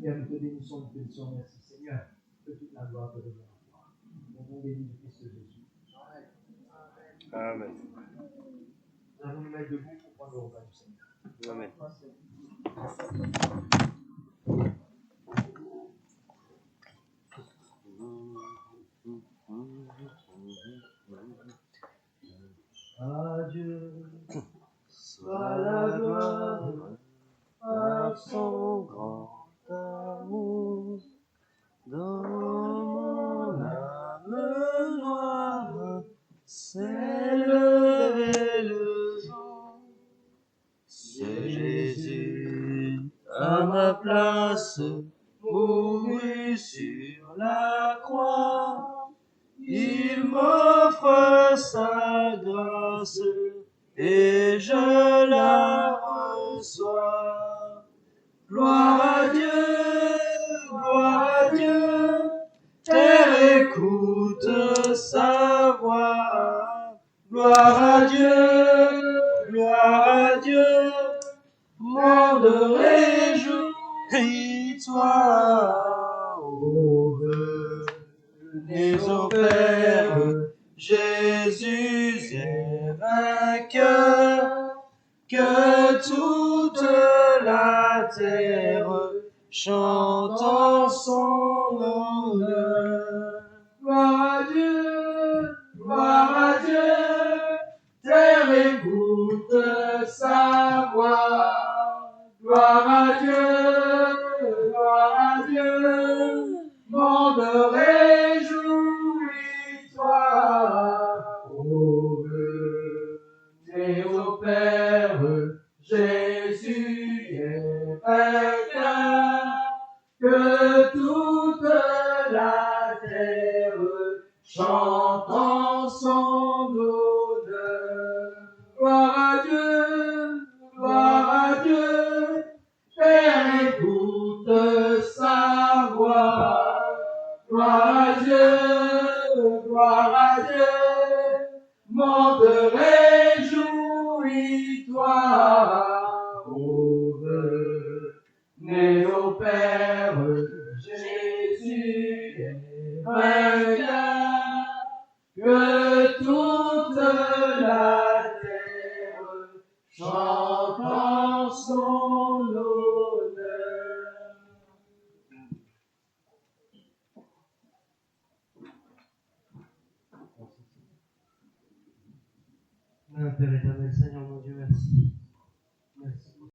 [SPEAKER 1] Père, nous te bénissons, nous te disons merci, Seigneur, que toute la gloire te revienne à toi. Au nom béni du Christ Jésus.
[SPEAKER 2] Amen.
[SPEAKER 1] Nous allons nous mettre debout pour prendre le repas du Seigneur.
[SPEAKER 2] Amen.
[SPEAKER 1] À Dieu soit la gloire par son grand amour.
[SPEAKER 5] Dans mon âme noire s'est levé le jour. C'est Jésus à ma place, mouru sur la croix. Il m'offre sa grâce et je la reçois. Gloire à Dieu, terre écoute sa voix. Gloire à Dieu, monde réjouis-toi. Oh, venez au Père, Jésus est vainqueur, que toute la terre chante en son honneur. Gloire à Dieu, terre écoute sa voix. Gloire à Dieu, monde réjouis-toi. Oh, venez au Père, Jésus est vainqueur, que toute la terre chante en son honneur. Gloire chantant son honneur.
[SPEAKER 6] Père éternel, Seigneur mon